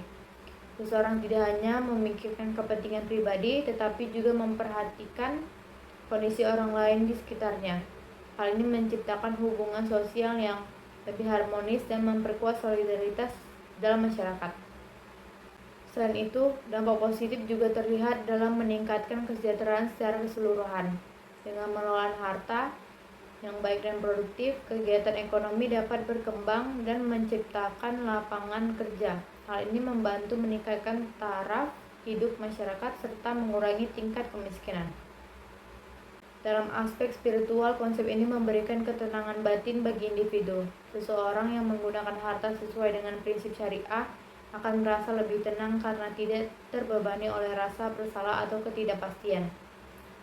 Seseorang tidak hanya memikirkan kepentingan pribadi, tetapi juga memperhatikan kondisi orang lain di sekitarnya. Hal ini menciptakan hubungan sosial yang lebih harmonis dan memperkuat solidaritas dalam masyarakat. Selain itu, dampak positif juga terlihat dalam meningkatkan kesejahteraan secara keseluruhan. Dengan mengelola harta yang baik dan produktif, kegiatan ekonomi dapat berkembang dan menciptakan lapangan kerja. Hal ini membantu meningkatkan taraf hidup masyarakat serta mengurangi tingkat kemiskinan. Dalam aspek spiritual, konsep ini memberikan ketenangan batin bagi individu. Seseorang yang menggunakan harta sesuai dengan prinsip syariah akan merasa lebih tenang karena tidak terbebani oleh rasa bersalah atau ketidakpastian.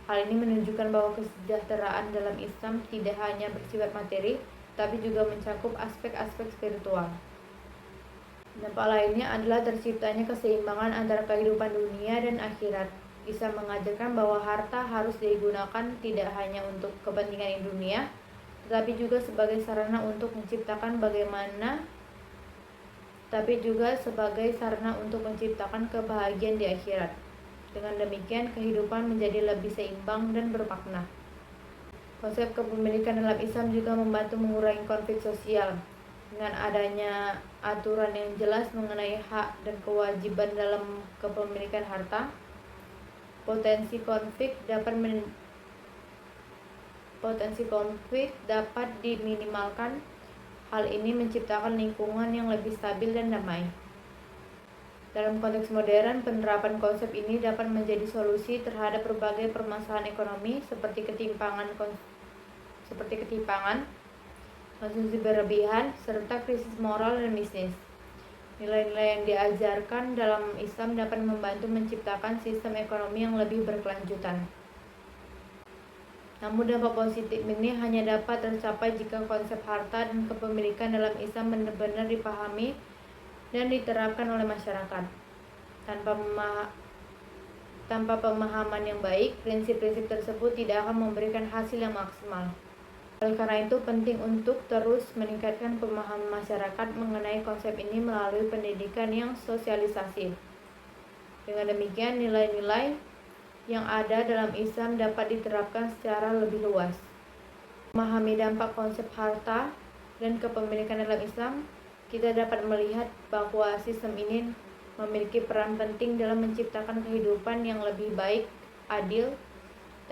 Hal ini menunjukkan bahwa kesejahteraan dalam Islam tidak hanya bersifat materi, tapi juga mencakup aspek-aspek spiritual. Dampak lainnya adalah terciptanya keseimbangan antara kehidupan dunia dan akhirat. Islam mengajarkan bahwa harta harus digunakan tidak hanya untuk kepentingan dunia, tetapi juga sebagai sarana untuk menciptakan kebahagiaan di akhirat. Dengan demikian, kehidupan menjadi lebih seimbang dan bermakna. Konsep kepemilikan dalam Islam juga membantu mengurangi konflik sosial. Dengan adanya aturan yang jelas mengenai hak dan kewajiban dalam kepemilikan harta, potensi konflik dapat diminimalkan. Hal ini menciptakan lingkungan yang lebih stabil dan damai. Dalam konteks modern, penerapan konsep ini dapat menjadi solusi terhadap berbagai permasalahan ekonomi seperti ketimpangan, konsumsi berlebihan, serta krisis moral dan bisnis. Nilai-nilai yang diajarkan dalam Islam dapat membantu menciptakan sistem ekonomi yang lebih berkelanjutan. Namun dampak positif ini hanya dapat tercapai jika konsep harta dan kepemilikan dalam Islam benar-benar dipahami dan diterapkan oleh masyarakat. Tanpa pemahaman yang baik, prinsip-prinsip tersebut tidak akan memberikan hasil yang maksimal. Oleh karena itu, penting untuk terus meningkatkan pemahaman masyarakat mengenai konsep ini melalui pendidikan yang sosialisasi. Dengan demikian, nilai-nilai yang ada dalam Islam dapat diterapkan secara lebih luas. Memahami dampak konsep harta dan kepemilikan dalam Islam, kita dapat melihat bahwa sistem ini memiliki peran penting dalam menciptakan kehidupan yang lebih baik, adil,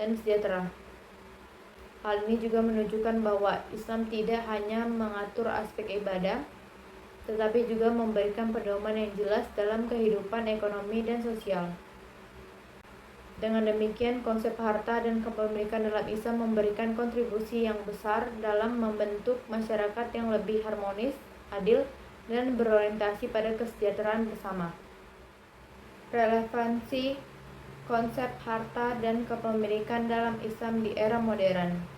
dan sejahtera. Hal ini juga menunjukkan bahwa Islam tidak hanya mengatur aspek ibadah, tetapi juga memberikan pedoman yang jelas dalam kehidupan ekonomi dan sosial. Dengan demikian, konsep harta dan kepemilikan dalam Islam memberikan kontribusi yang besar dalam membentuk masyarakat yang lebih harmonis, adil, dan berorientasi pada kesejahteraan bersama. Relevansi konsep harta dan kepemilikan dalam Islam di era modern.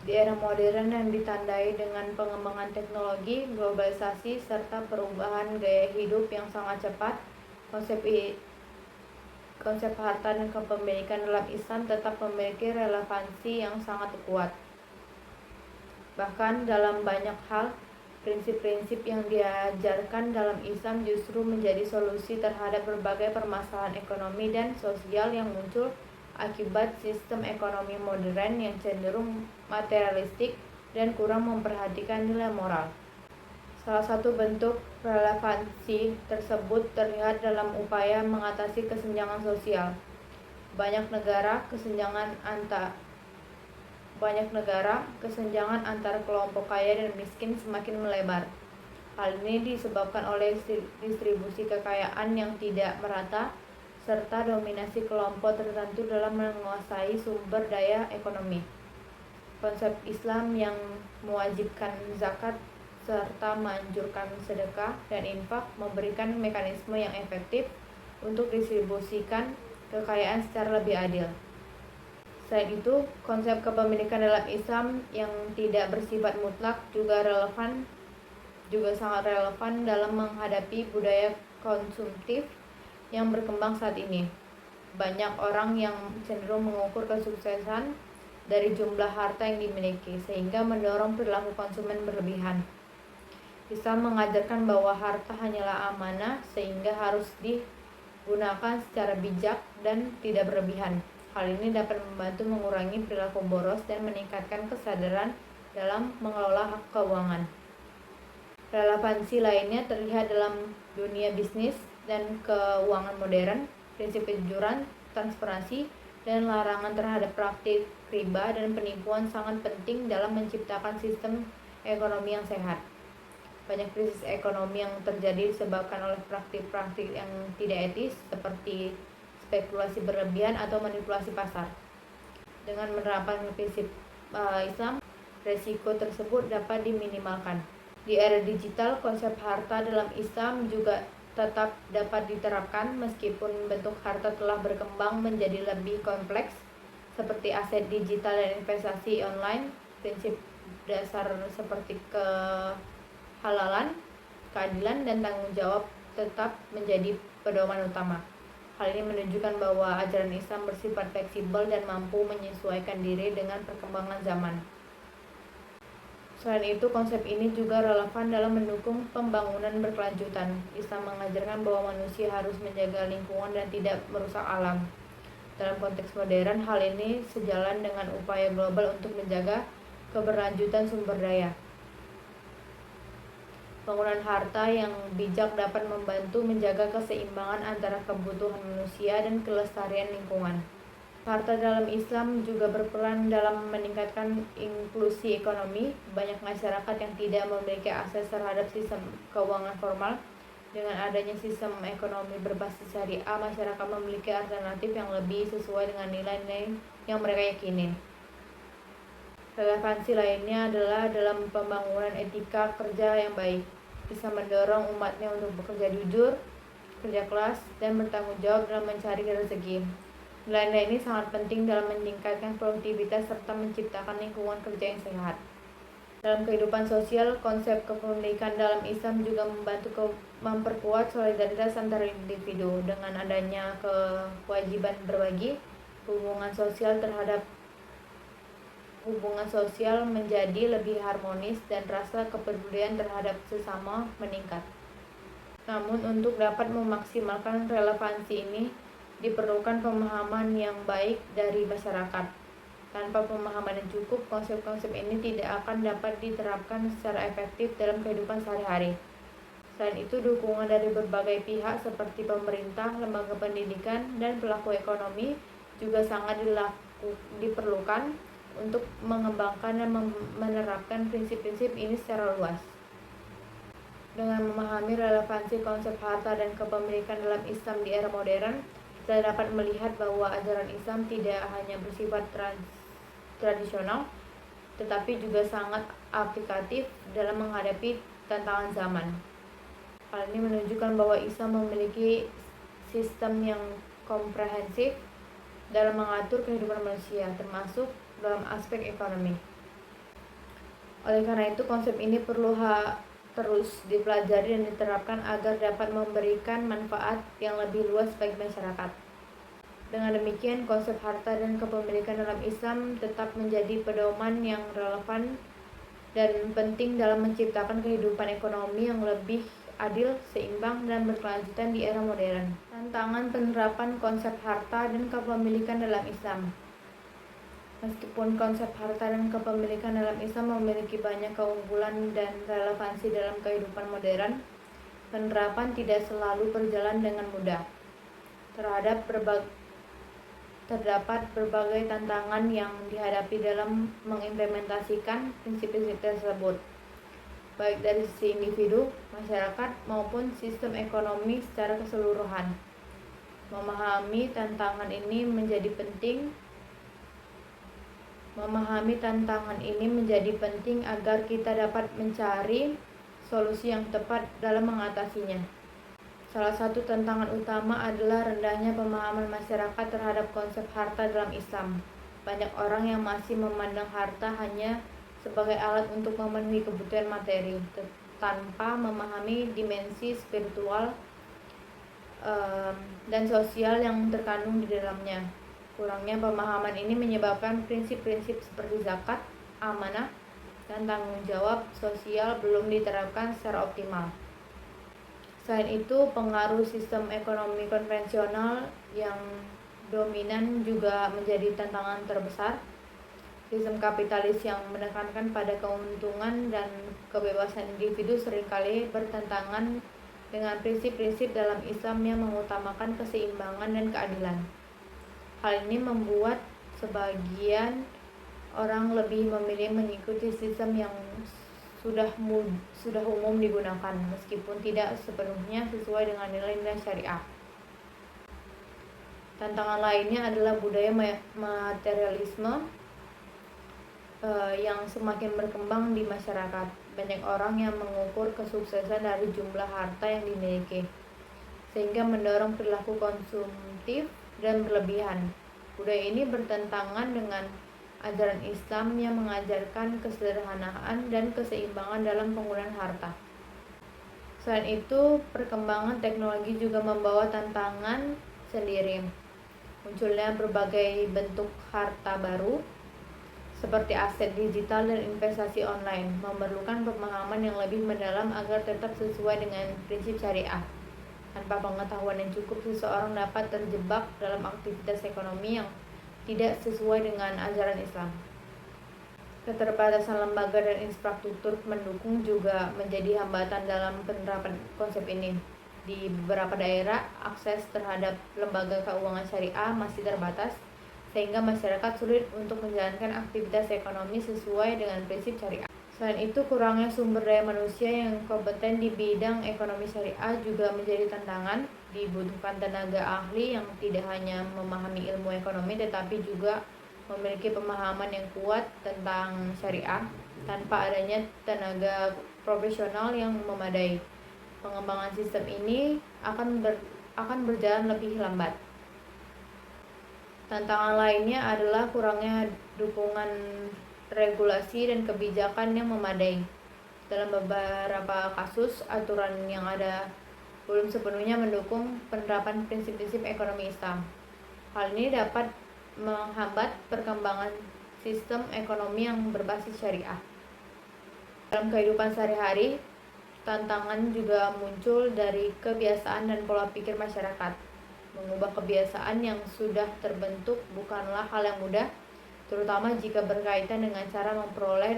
Di era modern yang ditandai dengan pengembangan teknologi, globalisasi, serta perubahan gaya hidup yang sangat cepat, konsep harta dan kepemilikan dalam Islam tetap memiliki relevansi yang sangat kuat. Bahkan dalam banyak hal, prinsip-prinsip yang diajarkan dalam Islam justru menjadi solusi terhadap berbagai permasalahan ekonomi dan sosial yang muncul akibat sistem ekonomi modern yang cenderung materialistik dan kurang memperhatikan nilai moral. Salah satu bentuk relevansi tersebut terlihat dalam upaya mengatasi kesenjangan sosial. Banyak negara kesenjangan antar kelompok kaya dan miskin semakin melebar. Hal ini disebabkan oleh distribusi kekayaan yang tidak merata serta dominasi kelompok tertentu dalam menguasai sumber daya ekonomi. konsep Islam yang mewajibkan zakat serta menganjurkan sedekah dan infak, memberikan mekanisme yang efektif untuk distribusikan kekayaan secara lebih adil. Selain itu, konsep kepemilikan dalam Islam yang tidak bersifat mutlak juga sangat relevan dalam menghadapi budaya konsumtif yang berkembang saat ini. Banyak orang yang cenderung mengukur kesuksesan dari jumlah harta yang dimiliki, sehingga mendorong perilaku konsumen berlebihan. Islam mengajarkan bahwa harta hanyalah amanah, sehingga harus digunakan secara bijak dan tidak berlebihan. Hal ini dapat membantu mengurangi perilaku boros dan meningkatkan kesadaran dalam mengelola hak keuangan. Relevansi lainnya terlihat dalam dunia bisnis dan keuangan modern. Prinsip kejujuran, transparansi, dan larangan terhadap praktik riba dan penipuan sangat penting dalam menciptakan sistem ekonomi yang sehat. Banyak krisis ekonomi yang terjadi disebabkan oleh praktik-praktik yang tidak etis seperti spekulasi berlebihan atau manipulasi pasar. Dengan menerapkan prinsip Islam, resiko tersebut dapat diminimalkan. Di era digital, konsep harta dalam Islam juga tetap dapat diterapkan meskipun bentuk harta telah berkembang menjadi lebih kompleks seperti aset digital dan investasi online. Prinsip dasar seperti kehalalan, keadilan, dan tanggung jawab tetap menjadi pedoman utama. Hal ini menunjukkan bahwa ajaran Islam bersifat fleksibel dan mampu menyesuaikan diri dengan perkembangan zaman. Selain itu, konsep ini juga relevan dalam mendukung pembangunan berkelanjutan. Islam mengajarkan bahwa manusia harus menjaga lingkungan dan tidak merusak alam. Dalam konteks modern, hal ini sejalan dengan upaya global untuk menjaga keberlanjutan sumber daya. Penggunaan harta yang bijak dapat membantu menjaga keseimbangan antara kebutuhan manusia dan kelestarian lingkungan. Harta dalam Islam juga berperan dalam meningkatkan inklusi ekonomi. Banyak masyarakat yang tidak memiliki akses terhadap sistem keuangan formal. Dengan adanya sistem ekonomi berbasis syariah, masyarakat memiliki alternatif yang lebih sesuai dengan nilai-nilai yang mereka yakini. Relevansi lainnya adalah dalam pembangunan etika kerja yang baik. Bisa mendorong umatnya untuk bekerja jujur, kerja keras, dan bertanggung jawab dalam mencari rezeki. Nilai-nilai ini sangat penting dalam meningkatkan produktivitas serta menciptakan lingkungan kerja yang sehat. Dalam kehidupan sosial, konsep kepemilikan dalam Islam juga membantu memperkuat solidaritas antar individu. Dengan adanya kewajiban berbagi, hubungan sosial menjadi lebih harmonis dan rasa kepedulian terhadap sesama meningkat. Namun untuk dapat memaksimalkan relevansi ini, diperlukan pemahaman yang baik dari masyarakat. Tanpa pemahaman yang cukup, konsep-konsep ini tidak akan dapat diterapkan secara efektif dalam kehidupan sehari-hari. Selain itu, dukungan dari berbagai pihak seperti pemerintah, lembaga pendidikan, dan pelaku ekonomi juga sangat diperlukan untuk mengembangkan dan menerapkan prinsip-prinsip ini secara luas. Dengan memahami relevansi konsep harta dan kepemilikan dalam Islam di era modern, kita dapat melihat bahwa ajaran Islam tidak hanya bersifat tradisional, tetapi juga sangat aplikatif dalam menghadapi tantangan zaman. Hal ini menunjukkan bahwa Islam memiliki sistem yang komprehensif dalam mengatur kehidupan manusia, termasuk dalam aspek ekonomi. Oleh karena itu, konsep ini perlu terus dipelajari dan diterapkan agar dapat memberikan manfaat yang lebih luas bagi masyarakat. Dengan demikian, konsep harta dan kepemilikan dalam Islam tetap menjadi pedoman yang relevan dan penting dalam menciptakan kehidupan ekonomi yang lebih adil, seimbang, dan berkelanjutan di era modern. Tantangan penerapan konsep harta dan kepemilikan dalam Islam. Meskipun konsep harta dan kepemilikan dalam Islam memiliki banyak keunggulan dan relevansi dalam kehidupan modern, penerapan tidak selalu berjalan dengan mudah. Terdapat berbagai tantangan yang dihadapi dalam mengimplementasikan prinsip-prinsip tersebut, baik dari sisi individu, masyarakat, maupun sistem ekonomi secara keseluruhan. Memahami tantangan ini menjadi penting Memahami tantangan ini menjadi penting agar kita dapat mencari solusi yang tepat dalam mengatasinya. Salah satu tantangan utama adalah rendahnya pemahaman masyarakat terhadap konsep harta dalam Islam. Banyak orang yang masih memandang harta hanya sebagai alat untuk memenuhi kebutuhan materi, tanpa memahami dimensi spiritual dan sosial yang terkandung di dalamnya. Kurangnya pemahaman ini menyebabkan prinsip-prinsip seperti zakat, amanah, dan tanggung jawab sosial belum diterapkan secara optimal. Selain itu, pengaruh sistem ekonomi konvensional yang dominan juga menjadi tantangan terbesar. Sistem kapitalis yang menekankan pada keuntungan dan kebebasan individu seringkali bertentangan dengan prinsip-prinsip dalam Islam yang mengutamakan keseimbangan dan keadilan. Hal ini membuat sebagian orang lebih memilih mengikuti sistem yang sudah umum digunakan, meskipun tidak sepenuhnya sesuai dengan nilai-nilai syariah. Tantangan lainnya adalah budaya materialisme yang semakin berkembang di masyarakat. Banyak orang yang mengukur kesuksesan dari jumlah harta yang dimiliki, sehingga mendorong perilaku konsumtif dan berlebihan. Budaya ini bertentangan dengan ajaran Islam yang mengajarkan kesederhanaan dan keseimbangan dalam penggunaan harta. Selain itu, perkembangan teknologi juga membawa tantangan sendiri. Munculnya berbagai bentuk harta baru, seperti aset digital dan investasi online, memerlukan pemahaman yang lebih mendalam agar tetap sesuai dengan prinsip syariah. Tanpa pengetahuan yang cukup, seseorang dapat terjebak dalam aktivitas ekonomi yang tidak sesuai dengan ajaran Islam. Keterbatasan lembaga dan infrastruktur mendukung juga menjadi hambatan dalam penerapan konsep ini. Di beberapa daerah, akses terhadap lembaga keuangan syariah masih terbatas, sehingga masyarakat sulit untuk menjalankan aktivitas ekonomi sesuai dengan prinsip syariah. Selain itu, kurangnya sumber daya manusia yang kompeten di bidang ekonomi syariah juga menjadi tantangan. Dibutuhkan tenaga ahli yang tidak hanya memahami ilmu ekonomi tetapi juga memiliki pemahaman yang kuat tentang syariah. Tanpa adanya tenaga profesional yang memadai, pengembangan sistem ini akan berjalan lebih lambat. Tantangan lainnya adalah kurangnya dukungan regulasi dan kebijakan yang memadai. Dalam beberapa kasus, aturan yang ada belum sepenuhnya mendukung penerapan prinsip-prinsip ekonomi Islam. Hal ini dapat menghambat perkembangan sistem ekonomi yang berbasis syariah. Dalam kehidupan sehari-hari, tantangan juga muncul dari kebiasaan dan pola pikir masyarakat. Mengubah kebiasaan yang sudah terbentuk bukanlah hal yang mudah, terutama jika berkaitan dengan cara memperoleh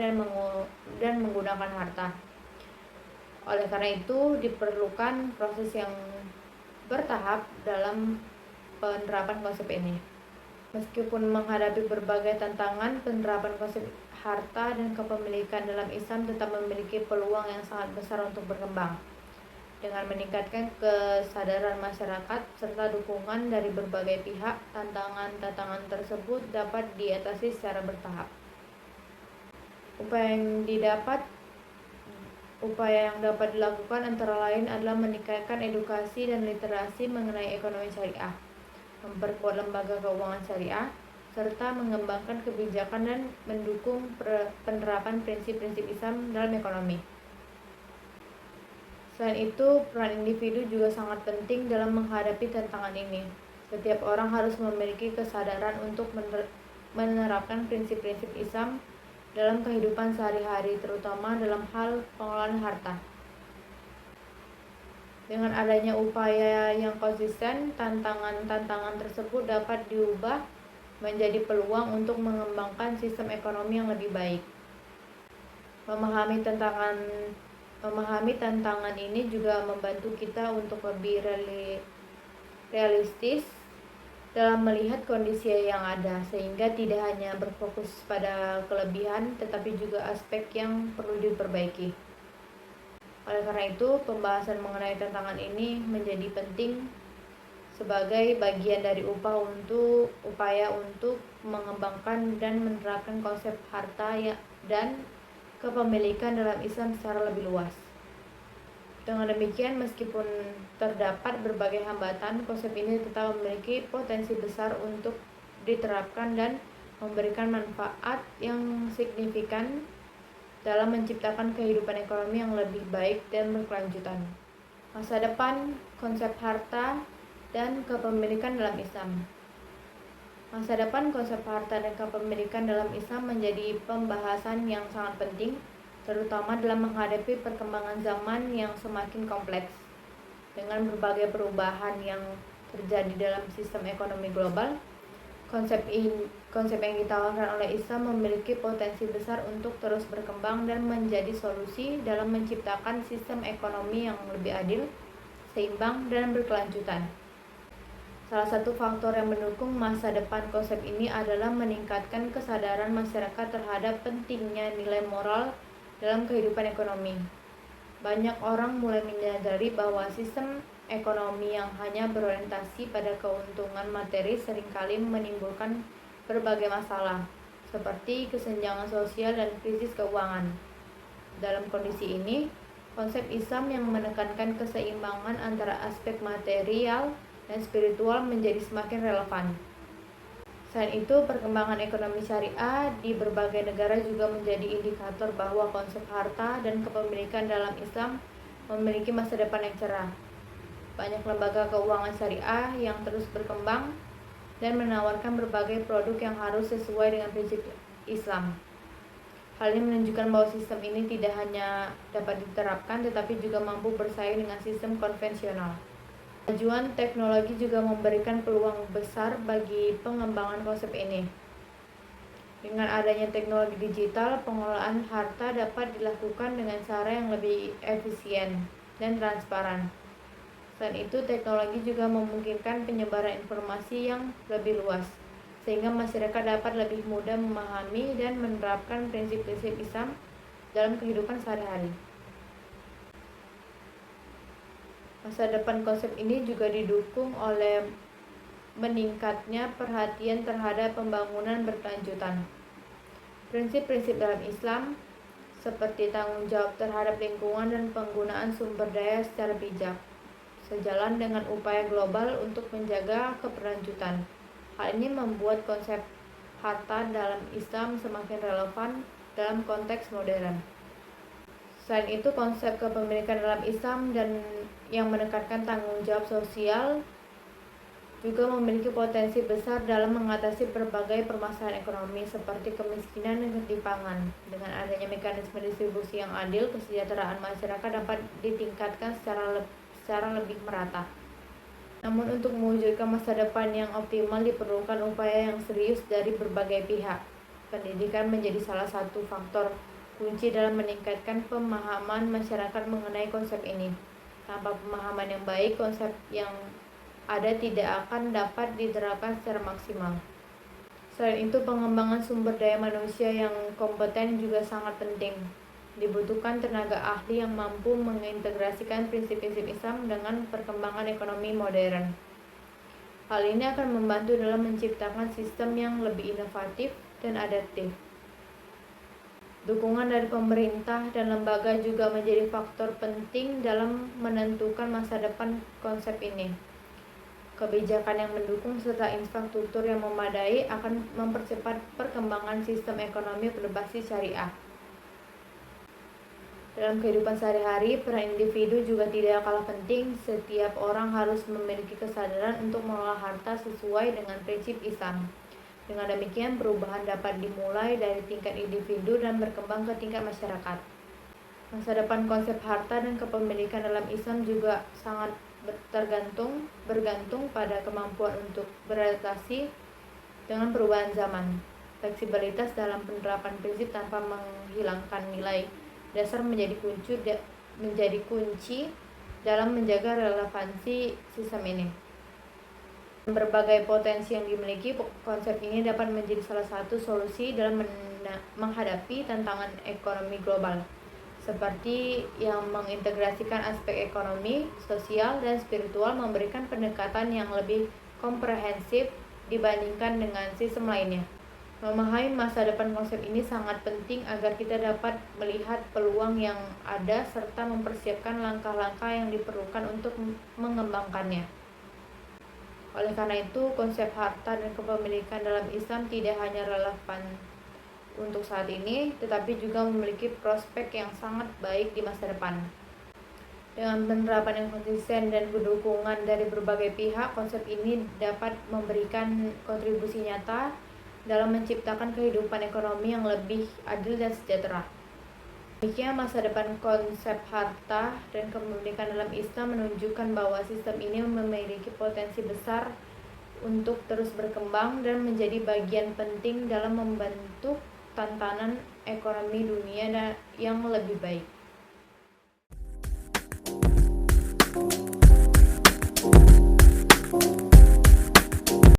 dan menggunakan harta. Oleh karena itu, diperlukan proses yang bertahap dalam penerapan konsep ini. Meskipun menghadapi berbagai tantangan, penerapan konsep harta dan kepemilikan dalam Islam tetap memiliki peluang yang sangat besar untuk berkembang. Dengan meningkatkan kesadaran masyarakat serta dukungan dari berbagai pihak, tantangan-tantangan tersebut dapat diatasi secara bertahap. Upaya yang dapat dilakukan antara lain adalah meningkatkan edukasi dan literasi mengenai ekonomi syariah, memperkuat lembaga keuangan syariah, serta mengembangkan kebijakan dan mendukung penerapan prinsip-prinsip Islam dalam ekonomi. Selain itu, peran individu juga sangat penting dalam menghadapi tantangan ini. Setiap orang harus memiliki kesadaran untuk menerapkan prinsip-prinsip Islam dalam kehidupan sehari-hari, terutama dalam hal pengelolaan harta. Dengan adanya upaya yang konsisten, tantangan-tantangan tersebut dapat diubah menjadi peluang untuk mengembangkan sistem ekonomi yang lebih baik. Memahami tantangan ini juga membantu kita untuk lebih realistis dalam melihat kondisi yang ada, sehingga tidak hanya berfokus pada kelebihan tetapi juga aspek yang perlu diperbaiki. Oleh karena itu, pembahasan mengenai tantangan ini menjadi penting sebagai bagian dari upaya untuk mengembangkan dan menerapkan konsep harta dan kepemilikan dalam Islam secara lebih luas. Dengan demikian, meskipun terdapat berbagai hambatan, konsep ini tetap memiliki potensi besar untuk diterapkan dan memberikan manfaat yang signifikan dalam menciptakan kehidupan ekonomi yang lebih baik dan berkelanjutan. Masa depan konsep harta dan kepemilikan dalam Islam. Masa depan konsep harta dan kepemilikan dalam Islam menjadi pembahasan yang sangat penting, terutama dalam menghadapi perkembangan zaman yang semakin kompleks. Dengan berbagai perubahan yang terjadi dalam sistem ekonomi global, konsep yang ditawarkan oleh Islam memiliki potensi besar untuk terus berkembang dan menjadi solusi dalam menciptakan sistem ekonomi yang lebih adil, seimbang, dan berkelanjutan. Salah satu faktor yang mendukung masa depan konsep ini adalah meningkatkan kesadaran masyarakat terhadap pentingnya nilai moral dalam kehidupan ekonomi. Banyak orang mulai menyadari bahwa sistem ekonomi yang hanya berorientasi pada keuntungan materi seringkali menimbulkan berbagai masalah, seperti kesenjangan sosial dan krisis keuangan. Dalam kondisi ini, konsep Islam yang menekankan keseimbangan antara aspek material dan spiritual menjadi semakin relevan. Selain itu, perkembangan ekonomi syariah di berbagai negara juga menjadi indikator bahwa konsep harta dan kepemilikan dalam Islam memiliki masa depan yang cerah. Banyak lembaga keuangan syariah yang terus berkembang dan menawarkan berbagai produk yang harus sesuai dengan prinsip Islam. Hal ini menunjukkan bahwa sistem ini tidak hanya dapat diterapkan tetapi juga mampu bersaing dengan sistem konvensional. Kemajuan teknologi juga memberikan peluang besar bagi pengembangan konsep ini. Dengan adanya teknologi digital, pengelolaan harta dapat dilakukan dengan cara yang lebih efisien dan transparan. Selain itu, teknologi juga memungkinkan penyebaran informasi yang lebih luas, sehingga masyarakat dapat lebih mudah memahami dan menerapkan prinsip-prinsip Islam dalam kehidupan sehari-hari. Masa depan konsep ini juga didukung oleh meningkatnya perhatian terhadap pembangunan berkelanjutan. Prinsip-prinsip dalam Islam seperti tanggung jawab terhadap lingkungan dan penggunaan sumber daya secara bijak, sejalan dengan upaya global untuk menjaga keberlanjutan. Hal ini membuat konsep harta dalam Islam semakin relevan dalam konteks modern. Selain itu, konsep kepemilikan dalam Islam dan yang menekankan tanggung jawab sosial juga memiliki potensi besar dalam mengatasi berbagai permasalahan ekonomi seperti kemiskinan dan ketimpangan. Dengan adanya mekanisme distribusi yang adil, kesejahteraan masyarakat dapat ditingkatkan secara lebih merata. Namun untuk mewujudkan masa depan yang optimal diperlukan upaya yang serius dari berbagai pihak. Pendidikan menjadi salah satu faktor kunci dalam meningkatkan pemahaman masyarakat mengenai konsep ini. Tanpa pemahaman yang baik, konsep yang ada tidak akan dapat diterapkan secara maksimal. Selain itu, pengembangan sumber daya manusia yang kompeten juga sangat penting. Dibutuhkan tenaga ahli yang mampu mengintegrasikan prinsip-prinsip Islam dengan perkembangan ekonomi modern. Hal ini akan membantu dalam menciptakan sistem yang lebih inovatif dan adaptif. Dukungan dari pemerintah dan lembaga juga menjadi faktor penting dalam menentukan masa depan konsep ini. Kebijakan yang mendukung serta infrastruktur yang memadai akan mempercepat perkembangan sistem ekonomi berbasis syariah. Dalam kehidupan sehari-hari, peran individu juga tidak kalah penting. Setiap orang harus memiliki kesadaran untuk mengelola harta sesuai dengan prinsip Islam. Dengan demikian, perubahan dapat dimulai dari tingkat individu dan berkembang ke tingkat masyarakat. Masa depan konsep harta dan kepemilikan dalam Islam juga sangat bergantung pada kemampuan untuk beradaptasi dengan perubahan zaman. Fleksibilitas dalam penerapan prinsip tanpa menghilangkan nilai dasar menjadi kunci dalam menjaga relevansi sistem ini. Berbagai potensi yang dimiliki, konsep ini dapat menjadi salah satu solusi dalam menghadapi tantangan ekonomi global. seperti yang mengintegrasikan aspek ekonomi, sosial, dan spiritual, memberikan pendekatan yang lebih komprehensif dibandingkan dengan sistem lainnya. Memahami masa depan konsep ini sangat penting agar kita dapat melihat peluang yang ada serta mempersiapkan langkah-langkah yang diperlukan untuk mengembangkannya. Oleh karena itu, konsep harta dan kepemilikan dalam Islam tidak hanya relevan untuk saat ini, tetapi juga memiliki prospek yang sangat baik di masa depan. Dengan penerapan yang konsisten dan dukungan dari berbagai pihak, konsep ini dapat memberikan kontribusi nyata dalam menciptakan kehidupan ekonomi yang lebih adil dan sejahtera. Demikian masa depan konsep harta dan kepemilikan dalam Islam menunjukkan bahwa sistem ini memiliki potensi besar untuk terus berkembang dan menjadi bagian penting dalam membentuk tatanan ekonomi dunia yang lebih baik.